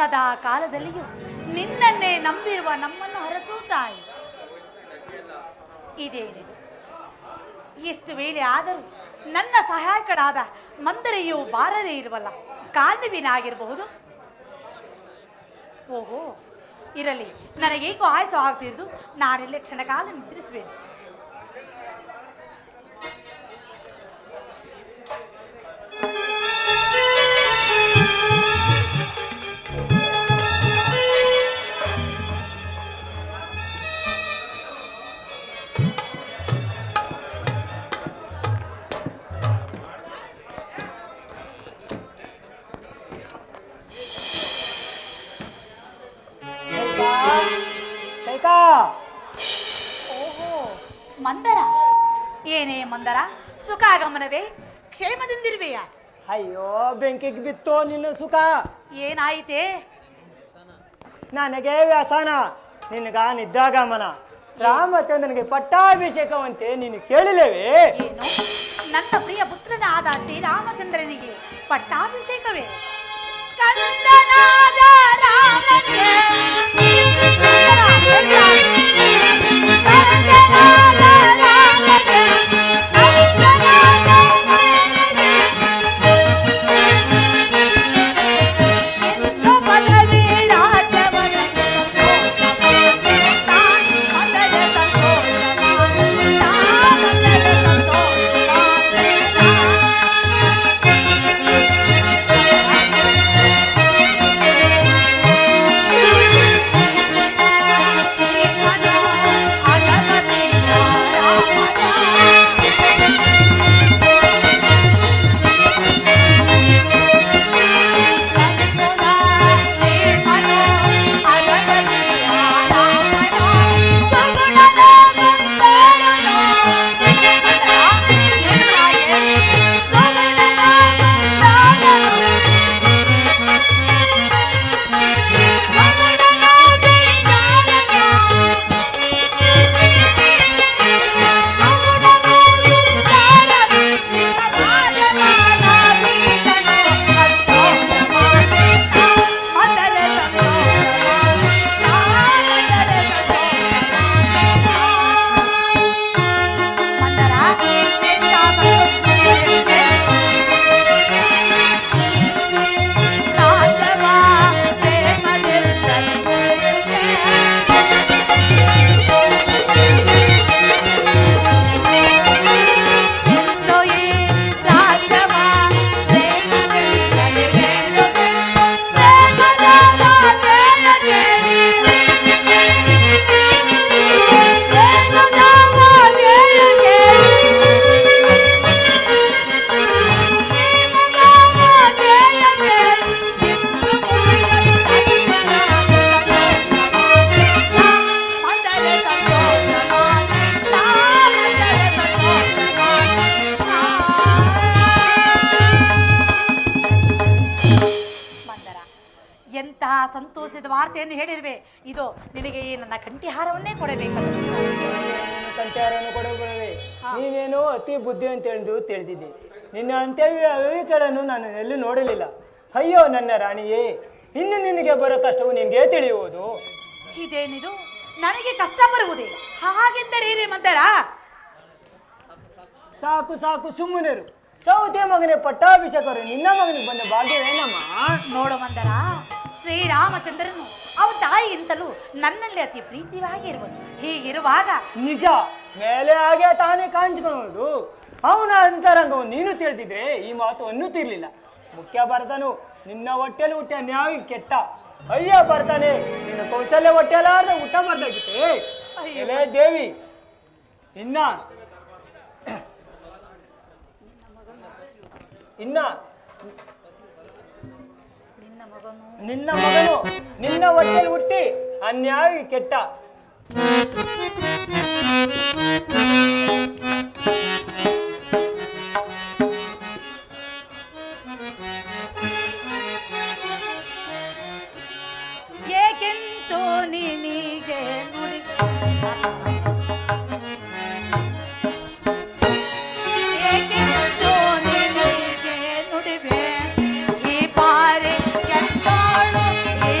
ಸದಾ ಕಾಲದಲ್ಲಿಯೂ ನಿನ್ನನ್ನೇ ನಂಬಿರುವ ನಮ್ಮನ್ನು ಹರಸು ತಾಯಿ. ಇದೇನಿದು? ಎಷ್ಟು ವೇಳೆ ಆದರೂ ನನ್ನ ಸಹಾಯಕರಾದ ಮಂದರೆಯು ಬಾರದೇ ಇರುವಲ್ಲ, ಕಾರಣವೇನಾಗಿರಬಹುದು? ಓಹೋ, ಇರಲಿ, ನನಗೇಕೋ ಆಯಸು ಆಗ್ತಿರೋದು. ನಾನೆಲ್ಲೇ ಕ್ಷಣಕಾಲ ನಿದ್ರಿಸುವೆನು. ಓಹೋ, ಮಂದರ. ಏನೇ ಮಂದರ, ಸುಖಾಗಮನವೇ? ಕ್ಷೇಮದಿಂದಿರುವೆಯಾ? ಅಯ್ಯೋ, ಬೆಂಕಿಗೆ ಬಿತ್ತೋ ನಿನ್ನ ಸುಖ. ಏನಾಯಿತೇ? ನನಗೆ ವ್ಯಸನ, ನಿನಗ ನಿದ್ರಾಗಮನ. ರಾಮಚಂದ್ರನಿಗೆ ಪಟ್ಟಾಭಿಷೇಕವಂತೆ ನೀನು ಕೇಳಿಲ್ಲವೇ? ಏನು, ನನ್ನ ಪ್ರಿಯ ಪುತ್ರನಾದ ಶ್ರೀರಾಮಚಂದ್ರನಿಗೆ ಪಟ್ಟಾಭಿಷೇಕವೇ? ಕಂದನಾದ ರಾಮನಿಗೆ ಸಂತೋಷದ ವಾರ್ತೆಯನ್ನು ಹೇಳಿರುವೆ. ಇದು ನಿನಗೆ ನನ್ನ ಕಂಠಿಹಾರವನ್ನೇ ಕೊಡಬೇಕಲ್ಲ. ಕಂಠಿಹಾರವನ್ನು ಕೊಡಬೇಕೇ? ನೀನೇನು ಅತಿ ಬುದ್ಧಿ ಅಂತ ತಿಳಿದಿದ್ದೆ. ನಿನ್ನ ಅಂತ್ಯಗಳನ್ನು ನಾನು ಎಲ್ಲೂ ನೋಡಲಿಲ್ಲ. ಅಯ್ಯೋ ನನ್ನ ರಾಣಿಯೇ, ಇನ್ನು ನಿನಗೆ ಬರೋ ಕಷ್ಟವು ನಿನಗೆ ತಿಳಿಯುವುದು. ಇದೇನಿದು? ನನಗೆ ಕಷ್ಟ ಬರುವುದೇ? ಹಾಗೆಂದರೆ ಮಂದರ? ಸಾಕು ಸಾಕು, ಸುಮ್ಮನೆರು. ಸೌತೆ ಮಗನೇ ಪಟ್ಟಾಭಿಷೇಕರು ನಿನ್ನ ಮಗನಿಗೆ ಬಂದ ಭಾಗ್ಯವೇನಮ್ಮ? ನೋಡು ಮಂದರ, ಶ್ರೀರಾಮಚಂದ್ರನು ಅವ ತಾಯಿಗಿಂತಲೂ ನನ್ನಲ್ಲಿ ಅತಿ ಪ್ರೀತಿಯಾಗಿರುವುದು. ಹೀಗಿರುವಾಗ ನಿಜ, ಮೇಲೆ ಹಾಗೆ ತಾನೇ ಕಾಣಿಸಿಕೊಳ್ಳುವುದು. ಅವನ ಅಂತರಂಗವು ನೀನು ತಿಳಿದಿದ್ರೆ ಈ ಮಾತು ಅನ್ನುತ್ತಿರ್ಲಿಲ್ಲ. ಮುಖ್ಯ ಬರ್ತಾನು ನಿನ್ನ ಹೊಟ್ಟೆಲಿ ಹುಟ್ಟ ನ್ಯಾಯ ಕೆಟ್ಟ. ಅಯ್ಯ ಬರ್ತಾನೆ, ನಿನ್ನ ಕೌಶಲ್ಯ ಹೊಟ್ಟೆಲಾರ್ದ ಊಟ ಬರ್ದಾಗಿತ್ತೆ. ಎಲೆ ದೇವಿ, ಇನ್ನ ನಿನ್ನ ಮಗನು ನಿನ್ನ ಹೊಟ್ಟೆಲಿ ಹುಟ್ಟಿ ಅನ್ಯಾಯ ಕೆಟ್ಟ. ಏಕೆಂತೋ ನಿನಗೆ ನುಡಿ ಏಕೆಂತೋ ನಿನಗೆ ನುಡಿವೆ ಈ ಬಾರಿ ಕೆಂಪಾಳು ಈ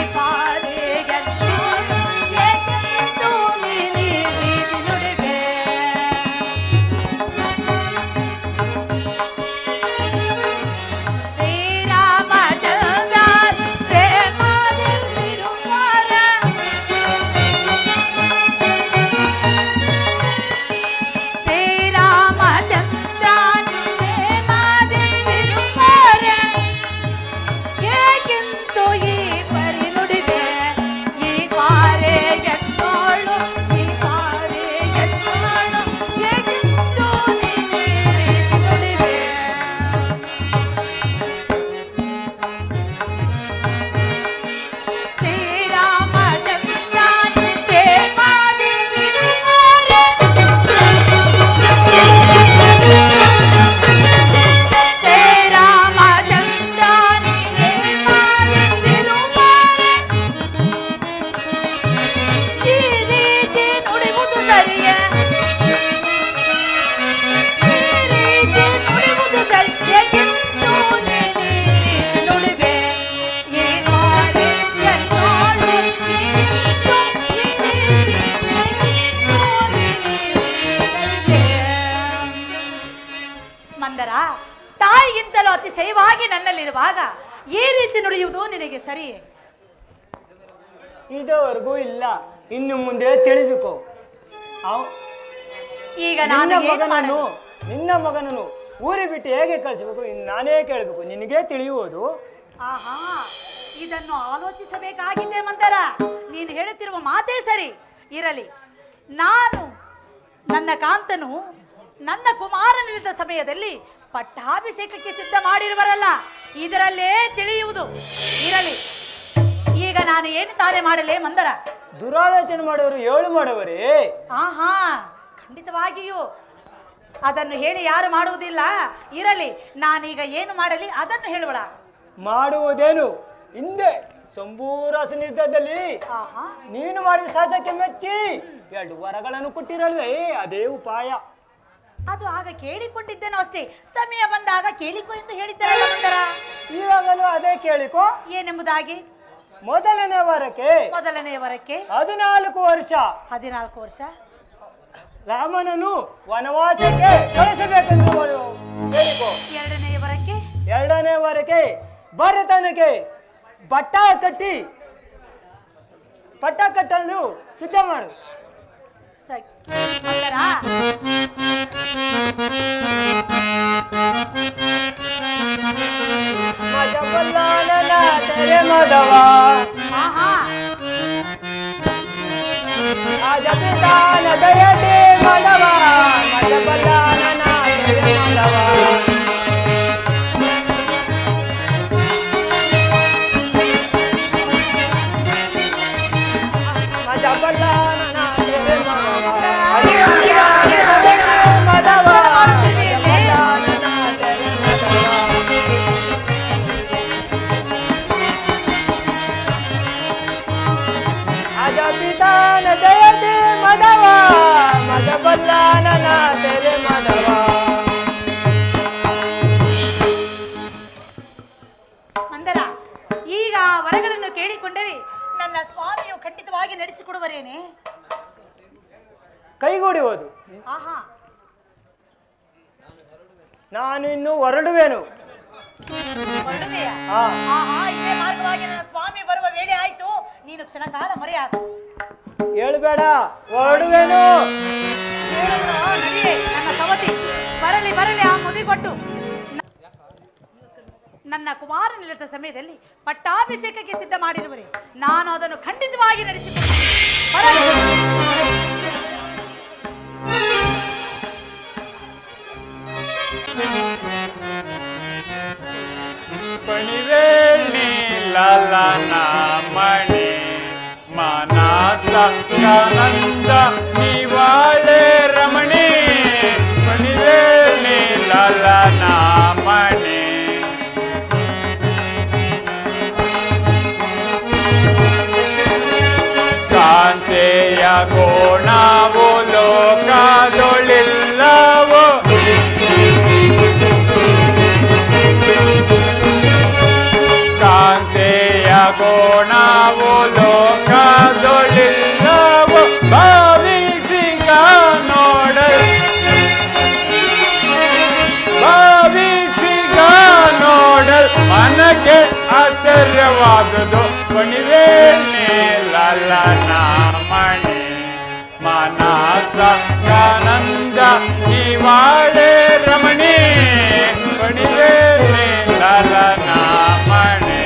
ತಾಯಿಗಿಂತಲೂ ಅತಿಶಯವಾಗಿ ನನ್ನಲ್ಲಿರುವಾಗ ಈ ರೀತಿ ನುಡಿಯುವುದು ನಿನಗೆ ಸರಿಯೇ? ಇದುವರೆಗೂ ಇಲ್ಲ, ಇನ್ನು ಮುಂದೆ ತಿಳಿದುಕೋ. ಈಗ ನಾನು ನಿನ್ನ ಮಗನನ್ನು ಊರಿ ಬಿಟ್ಟು ಹೇಗೆ ಕಳಿಸಬೇಕು ನಾನೇ ಕೇಳಬೇಕು, ನಿನಗೆ ತಿಳಿಯುವುದು. ಆಹಾ, ಇದನ್ನು ಆಲೋಚಿಸಬೇಕಾಗಿದೆ ಮಂದರ. ನೀನು ಹೇಳುತ್ತಿರುವ ಮಾತೇ ಸರಿ. ಇರಲಿ, ನಾನು ನನ್ನ ಕಾಂತನು ನನ್ನ ಕುಮಾರನಿದ್ದ ಸಮಯದಲ್ಲಿ ಪಟ್ಟಾಭಿಷೇಕಕ್ಕೆ ಸಿದ್ಧ ಮಾಡಿರುವರಲ್ಲ, ಇದರಲ್ಲೇ ತಿಳಿಯುವುದು. ಇರಲಿ, ಈಗ ನಾನು ಏನು ತಾನೇ ಮಾಡಲೇ ಮಂದರ? ದುರಾಲೋಚನೆ ಮಾಡುವರು ಏಳು ಮಾಡುವರೇ. ಆಹಾ, ಖಂಡಿತವಾಗಿಯೂ ಅದನ್ನು ಹೇಳಿ ಯಾರು ಮಾಡುವುದಿಲ್ಲ. ಇರಲಿ, ನಾನೀಗ ಏನು ಮಾಡಲಿ ಅದನ್ನು ಹೇಳುವಳ. ಮಾಡುವುದೇನು? ಹಿಂದೆ ಸಂಪೂರ್ಣ ಸನ್ನಿಧದಲ್ಲಿ ನೀನು ಮಾಡಿದ ಸಾಧಕ್ಕೆ ಮೆಚ್ಚಿ 2 ವರಗಳನ್ನು ಕೊಟ್ಟಿರಲ್ವೇ, ಅದೇ ಉಪಾಯ. ಅದು ಆಗ ಕೇಳಿಕೊಂಡಿದ್ದೇನೋ ಅಷ್ಟೇ. ಸಮಯ ಬಂದಾಗ ಕೇಳಿಕೊ ಎಂದು ಹೇಳಿದ್ದಾರಲ್ಲ ಮಂದರ. ಇವಾಗಲೂ ಅದೇ ಕೇಳಿಕೊ. ಏನೆಂಬುದಾಗಿ? ಮೊದಲನೇ ವರಕ್ಕೆ 14 ವರ್ಷ. 14 ವರ್ಷ ರಾಮನನ್ನು ವನವಾಸಕ್ಕೆ ಕಳಿಸಬೇಕೆಂದು ಹೇಳಿಕೊ. ಎರಡನೇ ವರಕ್ಕೆ ಭರತನಿಗೆ ಪಟ್ಟ ಕಟ್ಟಲು ಸಿದ್ಧ ಮಾಡು. ಮದವ ಆಜಪಿತಾನ ದಯತೆ ಮದವ ಮಜಬಲ್ಲಾನನ ತೆರೆ ಮದವ ಮಜಬಲ್ಲಾನನ ತೆರೆ ಮದವ ಆಜಪಿತಾನ ದಯತೆ ಮದವ ಮಜಬಲ್ಲಾನನ ತೆರೆ ಮದವ. ಮಂದರ, ಈಗ ಆ ವರಗಳನ್ನು ಕೇಳಿಕೊಂಡರೆ ನನ್ನ ಸ್ವಾಮಿಯು ಖಂಡಿತವಾಗಿ ನಡೆಸಿಕೊಡುವರೇನೆ? ಕೈಗೂಡುವುದು. ಆಹಾ, ನಾನು ಇನ್ನು ಹೊರಡುವೆನು. ಹೊರಡುವೆಯಾ? ಆಹಾ, ಇದೇ ಮಾರ್ಗವಾಗಿ ನನ್ನ ಸ್ವಾಮಿ ಬರುವ ವೇಳೆ ಆಯ್ತು. ನೀನು ಕ್ಷಣಕಾಲ ಮರೆಯಾಗ ಹೇಳಬೇಡ, ಹೊರಡುವೆನು. ನಡಿಯೇ ನನ್ನ ಸವತಿ. ಬರಲಿ ಆ ಮುದಿಗೊಟ್ಟು ನನ್ನ ಕುಮಾರನಿಲ್ಲದ ಸಮಯದಲ್ಲಿ ಪಟ್ಟಾಭಿಷೇಕಕ್ಕೆ ಸಿದ್ಧ ಮಾಡಿರುವರೆ. ನಾನು ಅದನ್ನು ಖಂಡಿತವಾಗಿ ನಡೆಸಿಕೊಡುತ್ತೇನೆ. ಪಣಿವೇಣಿ ಲಲನ ಮಣಿ ಮಾನಸ ಆನಂದ ನಿವಾಳೆ ರಮಣಿ. ಪಣಿವೇಣಿ ಲಲನ ಮಣಿ ಕಾಂತೆಯ ಕೋಣವು ಲೋಕದೊಳಿಲ್ಲವೋ ಕಾಂತೆಯ ಕೋಣವು ಲೋಕದೊಳಿಲ್ಲವೋ ಭಾವಿಸಿಗ ನೋಡಲ್ ಮನಕ್ಕೆ ಆಶ್ಚರ್ಯವಾದುದು. ಪಣಿವೇಣಿ ಲಲನ ಮಣಿ ಮಾನಸ ಆನಂದ ನಿವಾಳೆ ರಮಣಿ. ಪಣಿವೇಣಿ ಲಲನ ಮಣಿ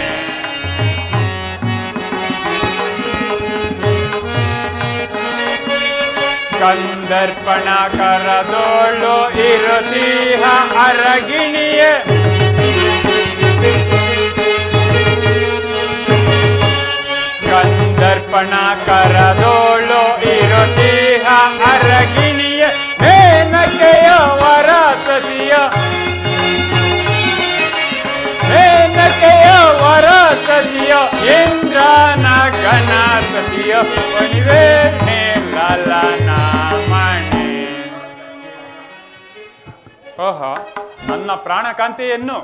ಕಂದರ್ಪಣ ಕರದೋಳು ಇರುತ್ತೀಹ ಅರಗಿಣಿಯೇ. ಕಂದರ್ಪಣ ಕರದೋಳು ಇರುತ್ತೀಹ ಅರಗಿಣಿಯ ಮೇನಕೆಯ ವರ ಸತಿಯ ಇಂದ್ರನ ಗಣ ಸತಿಯ ಪಣಿವೇಣಿ ಲಲನ ಮಣಿ. ಓಹೋ, ನನ್ನ ಪ್ರಾಣಕಾಂತೆಯನ್ನು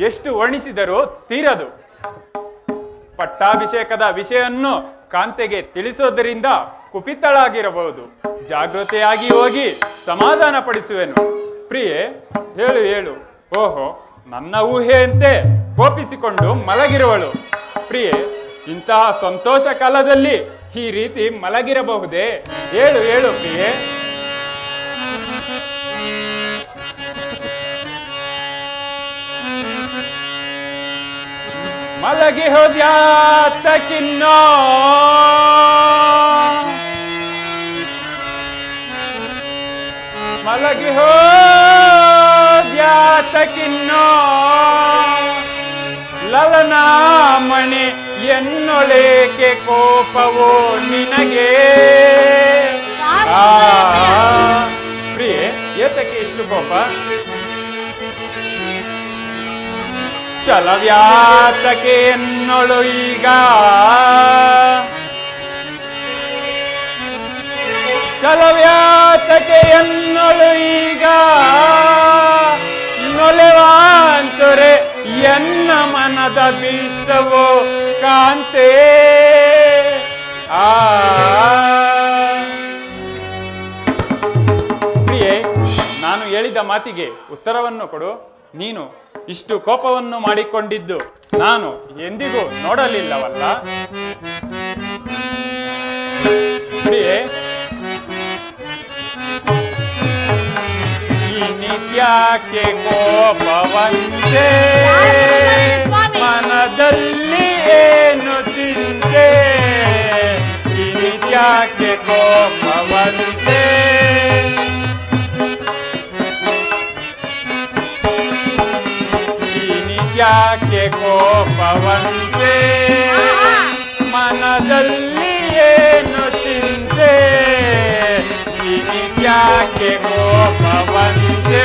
ಎಷ್ಟು ವರ್ಣಿಸಿದರೂ ತೀರದು. ಪಟ್ಟಾಭಿಷೇಕದ ವಿಷಯನ್ನು ಕಾಂತೆಗೆ ತಿಳಿಸೋದರಿಂದ ಕುಪಿತಳಾಗಿರಬಹುದು. ಜಾಗೃತೆಯಾಗಿ ಹೋಗಿ ಸಮಾಧಾನ ಪಡಿಸುವೆನು. ಪ್ರಿಯೆ, ಹೇಳು. ಓಹೋ, ನನ್ನ ಊಹೆಯಂತೆ ಕೋಪಿಸಿಕೊಂಡು ಮಲಗಿರುವಳು. ಪ್ರಿಯೆ, ಇಂತಹ ಸಂತೋಷ ಕಾಲದಲ್ಲಿ ಈ ರೀತಿ ಮಲಗಿರಬಹುದೇ? ಹೇಳು ಹೇಳು ಪ್ರಿಯೆ. ಮಲಗಿ ಹೋದ್ಯಾತಕಿನ್ನೋ ಮಲಗಿ ಹೋದ್ಯಾತಕಿನ್ನೋ ಲಲನಾಮಣಿ ಎನ್ನೊಳೇಕೆ ಕೋಪವೋ ನಿನಗೆ? ಪ್ರಿಯೆ, ಏತಕ್ಕೆ ಇಷ್ಟು ಕೋಪ? ಚಲವ್ಯಾತಕೆ ಎನ್ನೊಳು ಈಗ ಚಲವ್ಯಾತಕೆ ಎನ್ನೊಳು ಈಗ ನೊಲೆವಾಂತೊರೆ ಎನ್ನ ಮನದ ಭೀಷ್ಟವೋ ಕಾಂತೆ. ಪ್ರಿಯೆ, ನಾನು ಹೇಳಿದ ಮಾತಿಗೆ ಉತ್ತರವನ್ನು ಕೊಡು. ನೀನು ಇಷ್ಟು ಕೋಪವನ್ನು ಮಾಡಿಕೊಂಡಿದ್ದು ನಾನು ಎಂದಿಗೂ ನೋಡಲಿಲ್ಲವಲ್ಲ. ಪ್ರಿಯೆ, ಈ ನಿತ್ಯಕ್ಕೆ ಕೋಪವಂತೆ ಮನದಲ್ಲಿ ಏನು ಚಿಂತೆ? ಈ ನಿತ್ಯಕ್ಕೆ ಕೋಪವಂತೆ ಯಾಕೆ ಕೋಪವಂತೆ ಮನದಲ್ಲಿ ಏನು ಚಿಂತೆ? ಯಾಕೆ ಕೋಪವಂತೆ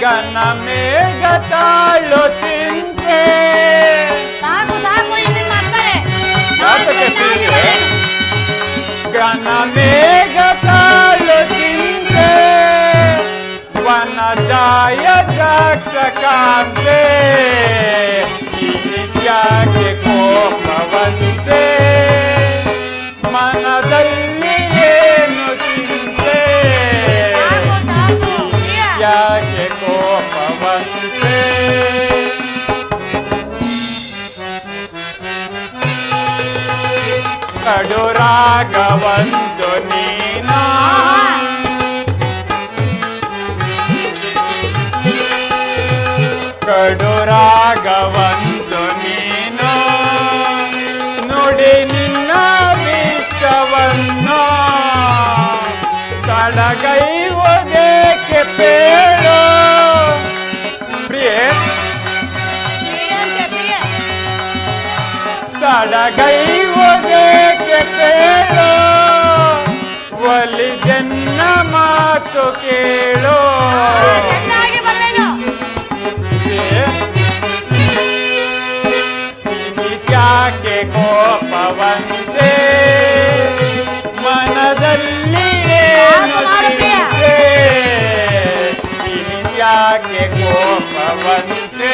ಘನ ಮೇಘ ತಾಳು ಚಿಂತೆ? ಘನ ಮೇಘ ತಾಳು ಚಿಂತೆ ವನ ಜಾಯ ಸಾಕ್ಷಕಾಂತೆ. ಯಾಕೆ ಕೋಪವಂತೆ ಮನದಲ್ಲಿ ಏನು ಚಿಂತೆ? ಯಾಕೆ ಕೋಪವಂತೆ? ಕಡು ರಾಗವಂತು ನೀನಾ ಕಡು ರಾಗವಂತು ನೀನು ನುಡಿ ನಿನ್ನ ವಿಷವನ್ನು ತಡಗೈವುದೇಕೆ ಪೇಳು? ಪ್ರಿಯೆ, ತಡಗೈವುದೇಕೆ ಪೇಳು? ಒಲಿ ಜನ್ನ ಮಾತು ಕೇಳು. ಯಾಕೆ ಕೋಪವಂತೆ ಮನದಲ್ಲಿ ಏನು ಚಿಂತೆ? ಯಾಕೆ ಕೋಪವಂತೆ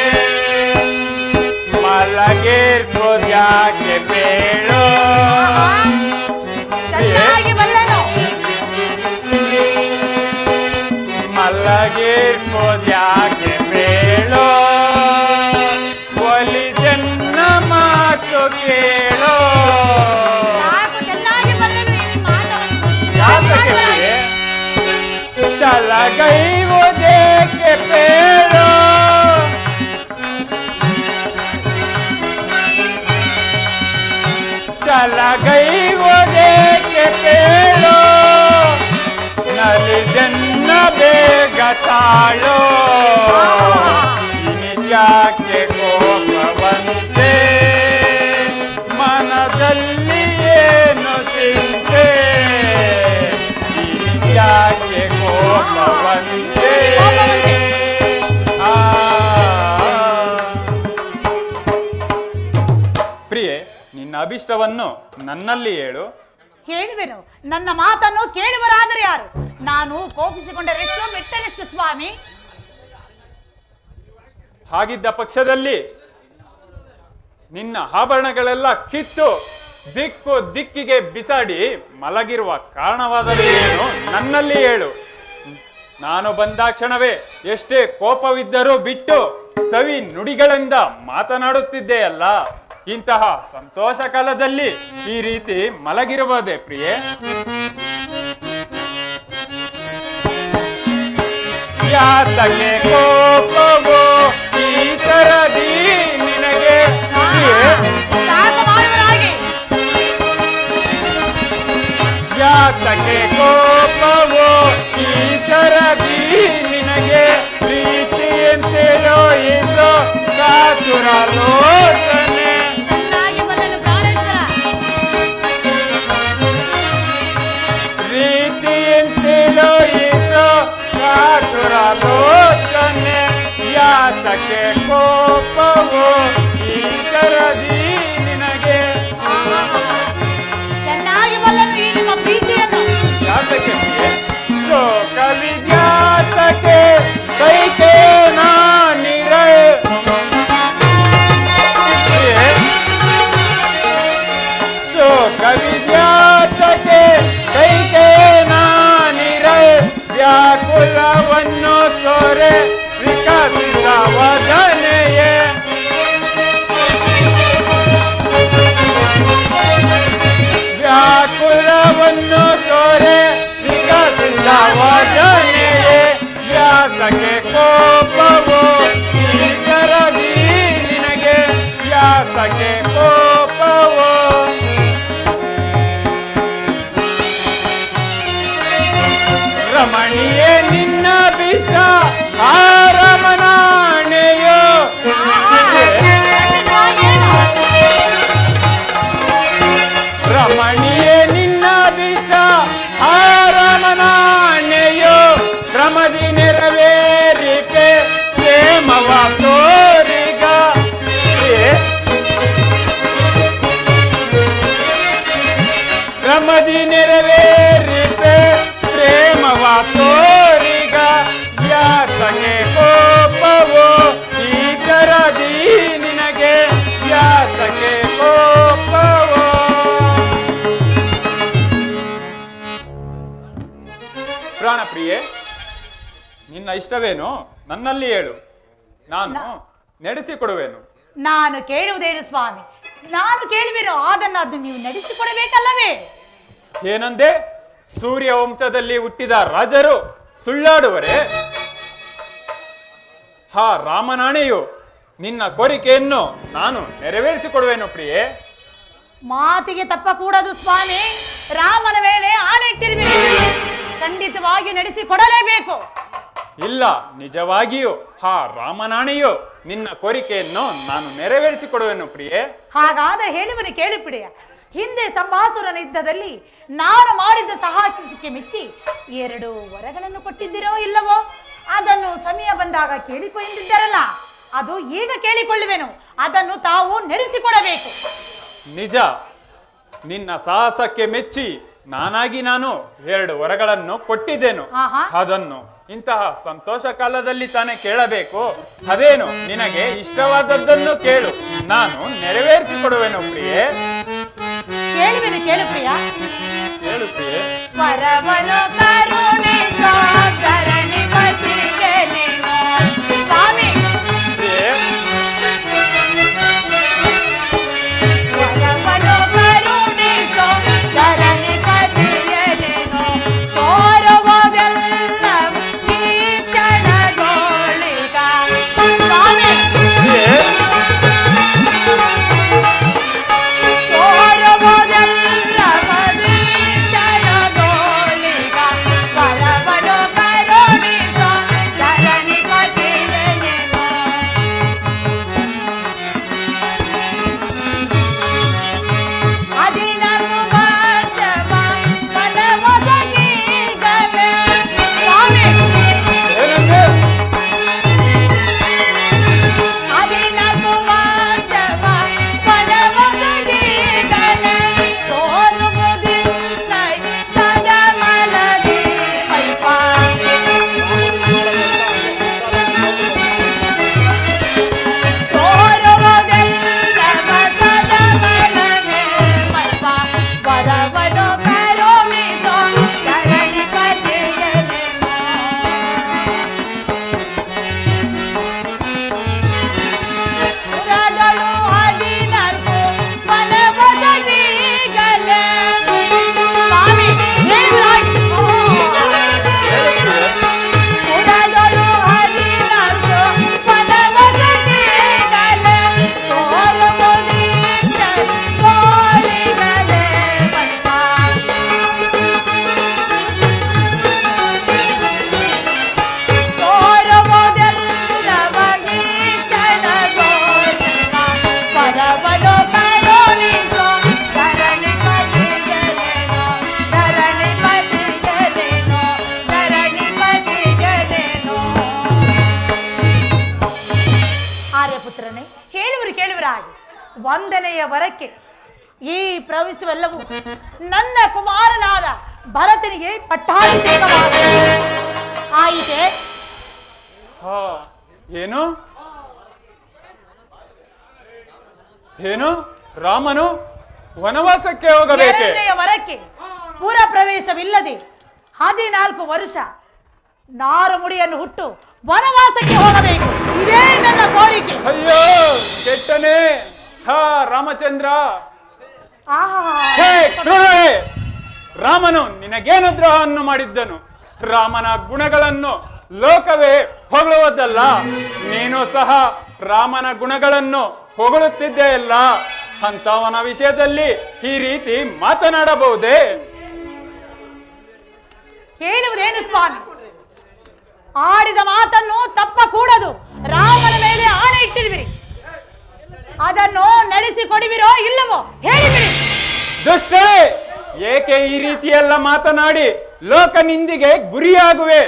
ಮಲಗಿರ್ಬೋದ್ಯಾಕೆ ಬೇಳು? ಮಲಗಿರ್ಬೋದ್ಯಾಕೆ ಬೇಳು? ಒಲಿ ಜನ್ನ ಮಾತು ಕೇಳೋ. ಚಲಗೈವುದೇಕೆ ಪೇಳು? ಚಲಗೈವುದೇಕೆ ಪೇಳು? ನಲಿ ಜನ್ನ ಬೇಗ ತಾಳೋ. ಯಾಕೆ ಕೋಪವಂತೆ ಮನದಲ್ಲಿ ಏನು ಚಿಂತೆ? ಯಾಕೆ ಕೋಪವಂತೆ? ಪ್ರಿಯೆ, ನಿನ್ನ ಅಭಿಷ್ಟವನ್ನು ನನ್ನಲ್ಲಿ ಹೇಳು. ಹೇಳುವೆನು. ನನ್ನ ಮಾತನ್ನು ಕೇಳುವರಾದರೆ ಯಾರು? ನಾನು ಕೋಪಿಸಿಕೊಂಡರೆಷ್ಟು ಬಿಟ್ಟರೆಷ್ಟು ಸ್ವಾಮಿ? ಹಾಗಿದ್ದ ಪಕ್ಷದಲ್ಲಿ ನಿನ್ನ ಆಭರಣಗಳೆಲ್ಲ ಕಿತ್ತು ದಿಕ್ಕು ದಿಕ್ಕಿಗೆ ಬಿಸಾಡಿ ಮಲಗಿರುವ ಕಾರಣವಾದರೆ ಏನು? ನನ್ನಲ್ಲಿ ಹೇಳು. ನಾನು ಬಂದಾಕ್ಷಣವೇ ಎಷ್ಟೇ ಕೋಪವಿದ್ದರೂ ಬಿಟ್ಟು ಸವಿ ನುಡಿಗಳಿಂದ ಮಾತನಾಡುತ್ತಿದ್ದೆಯಲ್ಲ. ಇಂತಹ ಸಂತೋಷ ಕಾಲದಲ್ಲಿ ಈ ರೀತಿ ಮಲಗಿರಬಹುದೇ ಪ್ರಿಯೆ? ಯಾತಕ್ಕೆ ಕೋಪವೋ ಈ ತರದಿ ನಿನಗೆ ಪ್ರಿಯೆ? ಯಾತಕ್ಕೆ ಕೋಪವೋ ಈ ತರದಿ ನಿನಗೆ? ಪ್ರೀತಿಯಂತೆಯೋ ಈಸೋ ಕಾತುರ ಲೋಚನೆ. ಪ್ರೀತಿಯಂತೆಯೋ ಈಸೋ ಕಾತುರ ಲೋಚನೆ. ಯಾತಕ್ಕೆ ಕೋಪವೋ ಈ ತರದಿ ನಿನಗೆ? ಚೆನ್ನಾಗಿ ಬಲ್ಲನು ಈ ನಿಮ್ಮ ಪ್ರೀತಿಯನ್ನು. ಯಾತಕ್ಕೆ ಶೋಕವಿದ್ಯಾತಕ್ಕೆ ಕೈಕೆ ನಾನಿರ. ಶೋಕವಿದ್ಯಾತಕ್ಕೆ ಕೈಕೆ ನಾನಿರ. ವ್ಯಾಕುಲವನ್ನು ತೋರೆ ವಿಕಸಿತ ವದನೆಯೇ. ವ್ಯಾಕುಲವನ್ನು ತೋರೆ ವಿಕಸಿತ ವದನೆಯೇ. ಯಾತಕ್ಕೆ ಕೋಪವೋ ಈ ತರದಿ ನಿನಗೆ? ಯಾತಕ್ಕೆ ಕೋಪವೋ? ರಮಣಿಯೇ ನಿನ್ನ ಬಿಷ್ಟ ಆರಮನಾಣೆಯೋ. ರಮಣಿಯೇ ನಿನ್ನ ಬಿಷ್ಟ ಆರಮನಾಣೆಯೋ. ಕ್ರಮದಿ ನೆರವೇರಿಕೆ ಪ್ರೇಮವ ತೋರಿಗ. ಕ್ರಮದಿ ನೆರವೇರಿಕೆ ಪ್ರೇಮವ ತೋರಿಗ. ಯಾತಕ್ಕೆ ಕೋಪವೋ ಈ ತರದಿ ನಿನಗೆ? ಯಾತಕ್ಕೆ ಕೋಪವೋ? ಪ್ರಾಣಪ್ರಿಯೆ, ನಿನ್ನ ಇಷ್ಟವೇನು ನನ್ನಲ್ಲಿ ಹೇಳು, ನಾನು ನಡೆಸಿಕೊಡುವೆನು. ನಾನು ಕೇಳುವುದೇನು ಸ್ವಾಮಿ? ನಾನು ಕೇಳುವೆನು, ಅದನ್ನು ನೀವು ನಡೆಸಿಕೊಡಬೇಕಲ್ಲವೇ? ಏನಂದೆ? ಸೂರ್ಯ ವಂಶದಲ್ಲಿ ಹುಟ್ಟಿದ ರಾಜರು ಸುಳ್ಳಾಡುವರೆ? ಹಾ ರಾಮನಾಣೆಯು, ನಿನ್ನ ಕೋರಿಕೆಯನ್ನು ನಾನು ನೆರವೇರಿಸಿಕೊಡುವೆನು ಪ್ರಿಯೆ. ಮಾತಿಗೆ ತಪ್ಪ ಕೂಡದು ಸ್ವಾಮಿ. ರಾಮನ ಮೇಲೆ ಆಣೆ ಇಟ್ಟಿರಬೇಕು, ಖಂಡಿತವಾಗಿ ನಡೆಸಿಕೊಡಲೇಬೇಕು. ಇಲ್ಲ, ನಿಜವಾಗಿಯೂ ಹಾ ರಾಮನಾಣೆಯು ನಿನ್ನ ಕೋರಿಕೆಯನ್ನು ನಾನು ನೆರವೇರಿಸಿಕೊಡುವೆನು ಪ್ರಿಯೆ. ಹಾಗಾದರೆ ಹೇಳುವನು ಕೇಳಿಬಿಡಿಯ. ಹಿಂದೆ ಸಂಭಾಸುರನ ಯುದ್ಧದಲ್ಲಿ ನಾನು ಮಾಡಿದ್ದ ಸಾಹಸಕ್ಕೆ ಮೆಚ್ಚಿ 2 ವರಗಳನ್ನು ಕೊಟ್ಟಿದ್ದೀರೋ ಇಲ್ಲವೋ? ಅದನ್ನು ಸಮಯ ಬಂದಾಗ ಕೇಳಿಕೊ ಎಂದಿದ್ದರಲ್ಲ, ಅದು ಈಗ ಕೇಳಿಕೊಳ್ಳುವೆನು. ಅದನ್ನು ತಾವು ನಡೆಸಿಕೊಡಬೇಕು. ನಿಜ, ನಿನ್ನ ಸಾಹಸಕ್ಕೆ ಮೆಚ್ಚಿ ನಾನು 2 ವರಗಳನ್ನು ಕೊಟ್ಟಿದ್ದೇನು. ಅದನ್ನು ಇಂತಹ ಸಂತೋಷ ಕಾಲದಲ್ಲಿ ತಾನೇ ಕೇಳಬೇಕು. ಅದೇನು, ನಿನಗೆ ಇಷ್ಟವಾದದ್ದನ್ನು ಕೇಳು, ನಾನು ನೆರವೇರಿಸಿಕೊಡುವೆನು ಪ್ರಿಯೆ. ಕೇಳುವೆನು, ಕೇಳು ಪ್ರಿಯ. ಹೇಳು ಪ್ರಿಯೆ. ವರವನು ಕರುಣಿಸೋ ಧರಣಿಪತಿಗೆ ನೀನು ಸ್ವಾಮಿ. ಪ್ರಿಯೆ, ವರವನು ಕರುಣಿಸೋ ಧರಣಿಪತಿಗೆ ನೀನು ತೋರುವುದೆಲ್ಲ ಈ ಕ್ಷಣದೊಳಿಗ ಸ್ವಾಮಿ. ಪ್ರಿಯೆ, ತೋರುವುದೆಲ್ಲ ಈ ಕ್ಷಣದೊಳಿಗ ವರವನು ರಾಜಪುತ್ರನೇ, ಹೇಳುವರು ಕೇಳುವರ ಹಾಗೆ 1ನೆಯ ವರಕ್ಕೆ ಈ ಪ್ರವೇಶವೆಲ್ಲವೂ ನನ್ನ ಕುಮಾರನಾದ ಭರತನಿಗೆ ಪಟ್ಟಾಭಿಷೇಕವಾದ ಆಯಿತೆ. ಹಾ, ಏನು ಏನು ರಾಮನು ವನವಾಸಕ್ಕೆ ಹೋಗಬೇಕೆ? 2ನೆಯ ವರಕ್ಕೆ ಪುರ ಪ್ರವೇಶವಿಲ್ಲದೆ 14 ವರ್ಷ ನಾರು ಮುಡಿಯನ್ನು ಹುಟ್ಟು ವನವಾಸಕ್ಕೆ ಹೋಗಬೇಕು. ಇದೇ ನನ್ನ ಕೋರಿಕೆ. ಅಯ್ಯೋ ಕೆಟ್ಟನೆ. ಹಾ ರಾಮಚಂದ್ರ, ಆಹಾ, ಛೇ, ಕ್ರೂರರೇ! ರಾಮನು ನಿನಗೇನು ದ್ರೋಹವನ್ನು ಮಾಡಿದ್ದನು? ರಾಮನ ಗುಣಗಳನ್ನು ಲೋಕವೇ ಹೊಗಳುವುದಲ್ಲ, ನೀನು ಸಹ ರಾಮನ ಗುಣಗಳನ್ನು ಹೊಗಳುತ್ತಿದ್ದೆಯಲ್ಲ. ಅಂತವನ ವಿಷಯದಲ್ಲಿ ಈ ರೀತಿ ಮಾತನಾಡಬಹುದೇ? ಹೇಳುವುದೇನು ಸ್ವಾಮಿ? ಆಡಿದ ಮಾತನ್ನು ತಪ್ಪ ಕೂಡದು. ರಾಮನ ಮೇಲೆ ಆಣೆ ಇಟ್ಟಿರುವಿರಿ, ಅದನ್ನು ನಡೆಸಿಕೊಡುವಿರೋ ಇಲ್ಲವೋ ಹೇಳಿಬಿಡಿ. ದುಷ್ಟರೇ, ಏಕೆ ಈ ರೀತಿಯೆಲ್ಲ ಮಾತನಾಡಿ ಲೋಕ ನಿಂದಿಗೆ ಗುರಿಯಾಗುವೆ?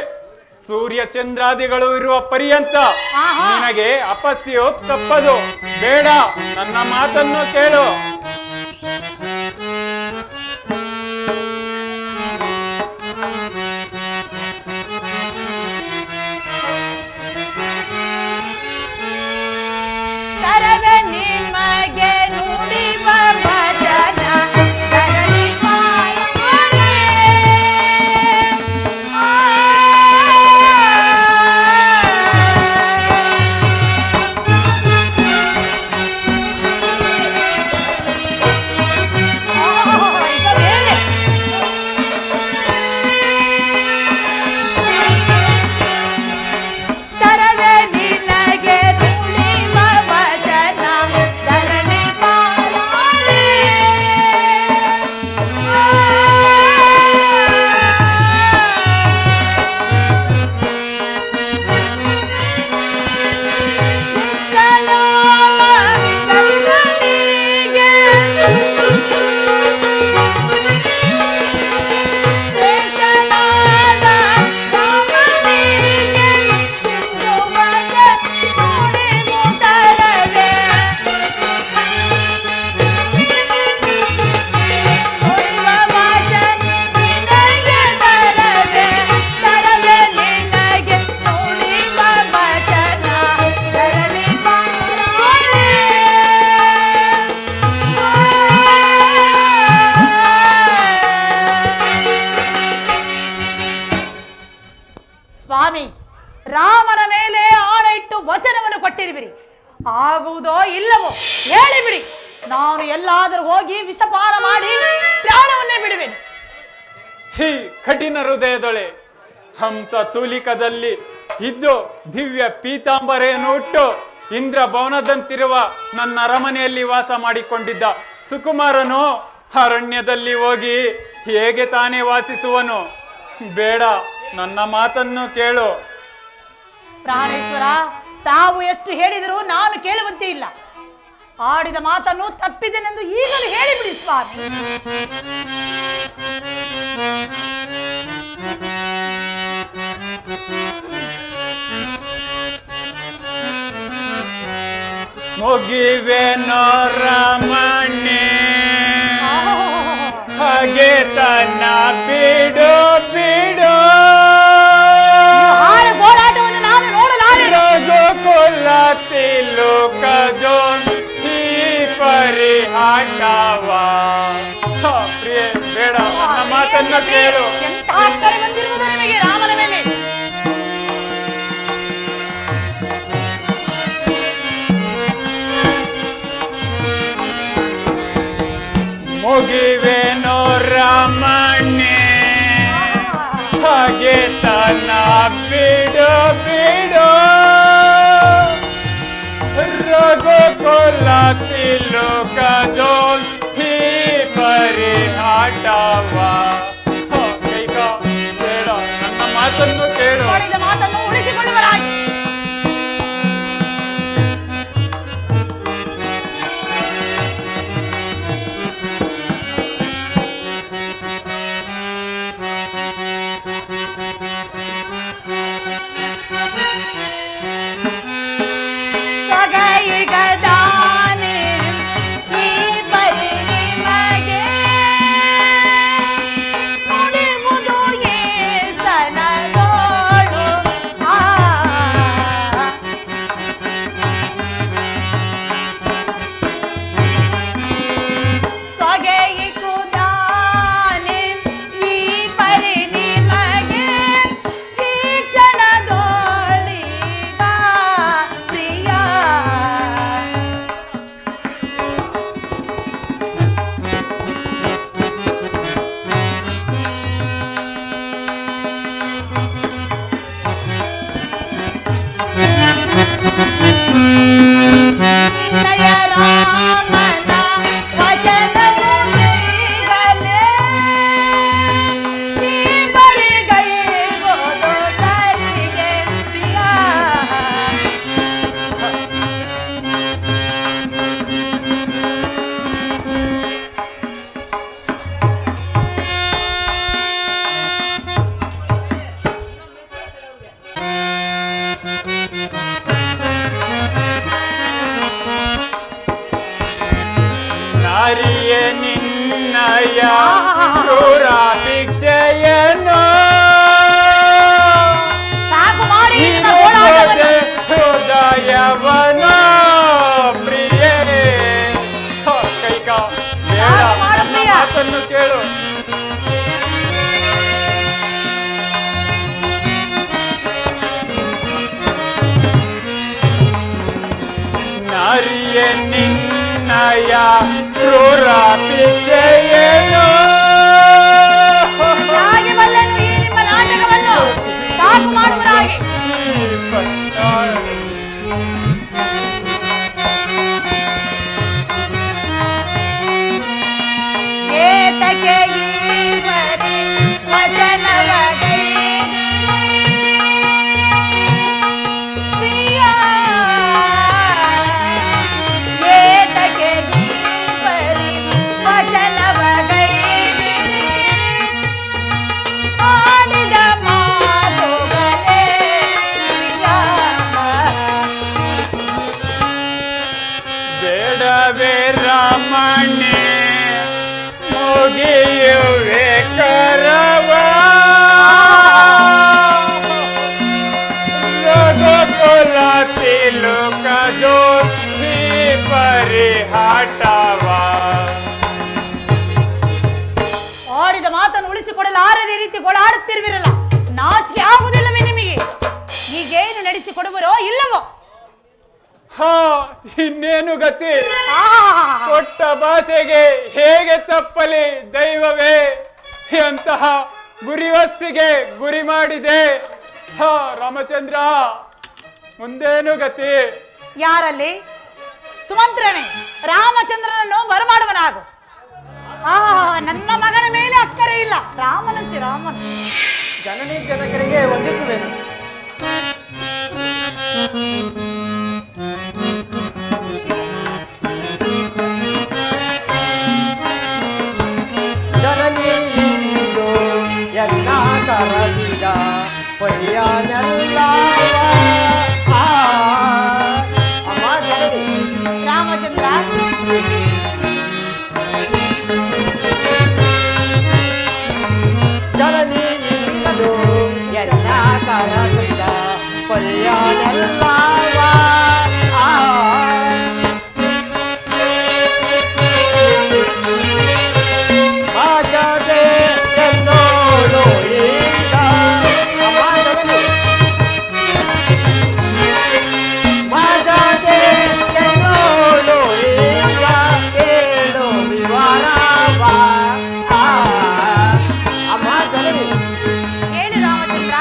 ಸೂರ್ಯ ಚಂದ್ರಾದಿಗಳು ಇರುವ ಪರ್ಯಂತ ನಿನಗೆ ಅಪಸ್ಯೆಯು ತಪ್ಪದು. ಬೇಡ, ನನ್ನ ಮಾತನ್ನು ಕೇಳು. ತರವೆ ನಿಮಗೆ ನುಡಿವ ಭಜನ ಧರಣಿ ಪಾಲನೆ. ಈಗ ಬೇರೆ ತರವೆ ನಿನಗೆ ನುಡಿವ ಭಜನ ಧರಣಿ ಪಾಲನೆ. ಸ್ವಾಮಿ, ರಾಮನ ಮೇಲೆ ಆಣೆ ಇಟ್ಟು ವಚನವನ್ನು ಕೊಟ್ಟಿರುವಿರಿ, ಆಗುವುದೋ ಇಲ್ಲವೋ ಹೇಳಿಬಿಡಿ. ನಾನು ಎಲ್ಲಾದರೂ ಹೋಗಿ ವಿಷಪಾನ ಮಾಡಿ ಪ್ರಾಣವನ್ನೇ ಬಿಡುವೆನು. ಛೀ, ಕಠಿಣ ಹೃದಯದೊಳೆ. ಹಂಸ ತೂಲಿಕದಲ್ಲಿ ಇದ್ದು ದಿವ್ಯ ಪೀತಾಂಬರೆಯನ್ನು ಉಟ್ಟು ಇಂದ್ರ ಭವನದಂತಿರುವ ನನ್ನ ಅರಮನೆಯಲ್ಲಿ ವಾಸ ಮಾಡಿಕೊಂಡಿದ್ದ ಸುಕುಮಾರನು ಅರಣ್ಯದಲ್ಲಿ ಹೋಗಿ ಹೇಗೆ ತಾನೇ ವಾಸಿಸುವನು? ಬೇಡ, ನನ್ನ ಮಾತನ್ನು ಕೇಳು. ಪ್ರಾಣೇಶ್ವರ, ತಾವು ಎಷ್ಟು ಹೇಳಿದರೂ ನಾನು ಕೇಳುವಂತೆ ಇಲ್ಲ. ಆಡಿದ ಮಾತನ್ನು ತಪ್ಪಿದೆನೆಂದು ಈಗಲೂ ಹೇಳಿಬಿಡಿ ಸ್ವಾಮಿ. ಮುಗಿವೆನೋ ರಮಣೆ, ಹಾಗೆ ತನ್ನ ಬಿಡು ಬಿಡು. ಹಾಳು ಗೋಳಾಟವನ್ನು ನಾನು ನೋಡಲಾರೆ. ರಘುಕುಲ ತಿಲುಕದೋ ಈ ಪರಿಹಾಟವ. ಪ್ರಿಯೆ, ಬೇಡ, ನನ್ನ ಮಾತನ್ನು ಕೇಳು. ಎಂತ ಅಕ್ಕರೆ ಬಂದಿರುವುದು ನಿಮಗೆ ರಾಮನ ಮೇಲೆ. ಮುಗಿವೆನೋ ರಮಣೆ, ಹಾಗೆ ತನ್ನ ಬಿಡು ಬಿಡು. ರಘುಕುಲ ತಿಲುಕದೋ ಈ ಪರಿಹಾಟವ. ಬೇಡ, ನನ್ನ ಮಾತನ್ನು ಕೇಳು. ಆಡಿದ ಮಾತನ್ನು ಉಳಿಸಿಕೊಳ್ಳುವರಾಗಿ. ಸಗೈ ನಾರಿಯೇ ನಿನ್ನಯ ಕ್ರೂರ ಶಿಕ್ಷೆಯನ್ನು ಸಾಕು ಮಾಡಿ ನಿಮ್ಮ ಗೋಳಾಟವನ್ನು. ಹೃದಯವನು ಪ್ರಿಯೇ ಕೈಕ ಬೇಡ, ಸಾಕು ಮಾಡು ನನ್ನ ಪ್ರಿಯ. ಮಾತನ್ನು ಕೇಳು. ನಾರಿಯೇ ನಿನ್ನಯ ಕ್ರೂರ ಶಿಕ್ಷೆಯನ್ನು ಹಾಗೆ ಬಲ್ಲೆನು ಈ ನಿಮ್ಮ ನಾಟಕವನ್ನು. ಸಾಕು ಮಾಡುವರಾಗಿ. ಏತಕ್ಕೆ ಈ ಬರಿ ವಚನವಗೈರಿ ಪ್ರಿಯ. ಏತಕ್ಕೆ ಈ ಬರಿ ವಚನವಗೈರಿ ಆಡಿದ ಮಾತುಗಳೇ ಪ್ರಿಯ. ಬೇಡವೇ ರಾಮಣ್ಣೆ ಮುಗಿಯುವೆ ಕರವ ರಘುಕುಲ ತಿಲುಕದು ಪರಿಹಾಟವ. ಆಡಿದ ಮಾತನ್ನು ಉಳಿಸಿಕೊಡಲಾರದೆ ಈ ರೀತಿ ಗೋಳಾಡುತ್ತಿರುವಿರಲ್ಲ, ನಾಚಿಕೆ ಆಗುವುದಿಲ್ಲವೇ ನಿಮಗೆ? ಈಗೇನು ನಡೆಸಿಕೊಡುವರೋ ಇಲ್ಲವೋ? ಹಾ, ಇನ್ನೇನು ಗತಿ? ಆಹಾ! ಕೊಟ್ಟ ಭಾಷೆಗೆ ಹೇಗೆ ತಪ್ಪಲಿ ದೈವವೇ? ಎಂತಹ ಗುರಿವಸ್ತಿಗೆ ಗುರಿ ಮಾಡಿದೆ. ಹಾ ರಾಮಚಂದ್ರ, ಮುಂದೇನು ಗತಿ? ಯಾರಲ್ಲಿ? ಸುಮಂತ್ರನೇ, ರಾಮಚಂದ್ರನನ್ನು ಬರಮಾಡುವನಾಗು. ಆಹಾ, ನನ್ನ ಮಗನ ಮೇಲೆ ಅಕ್ಕರೆ ಇಲ್ಲ. ರಾಮನಂತೆ ರಾಮನು. ಜನನಿ ಜನಕರಿಗೆ ವಂದಿಸುವೆನು. ಜನನಿ ಇಂದು ಎಲ್ಲ ಕರಸಿದ ಪರ್ಯಾನೆಲ್ಲವ. ಅಮ್ಮ ಜನನಿ, ರಾಮಚಂದ್ರ, ಜನನಿ ಇಂದು ಎಲ್ಲ ಕರಸಿದ ಪರ್ಯಾನೆಲ್ಲವ. ಮಾಜದೆ ಎನ್ನೋಳು ಈಗ. ಅಮ್ಮ ಜನನಿ, ಮಾಜದೆ ಎನ್ನೋಳು ಈಗ. ಕೇಳು ವಿವರವ. ಅಮ್ಮ ಜನನಿ, ಹೇಳಿ ರಾಮಚಂದ್ರ.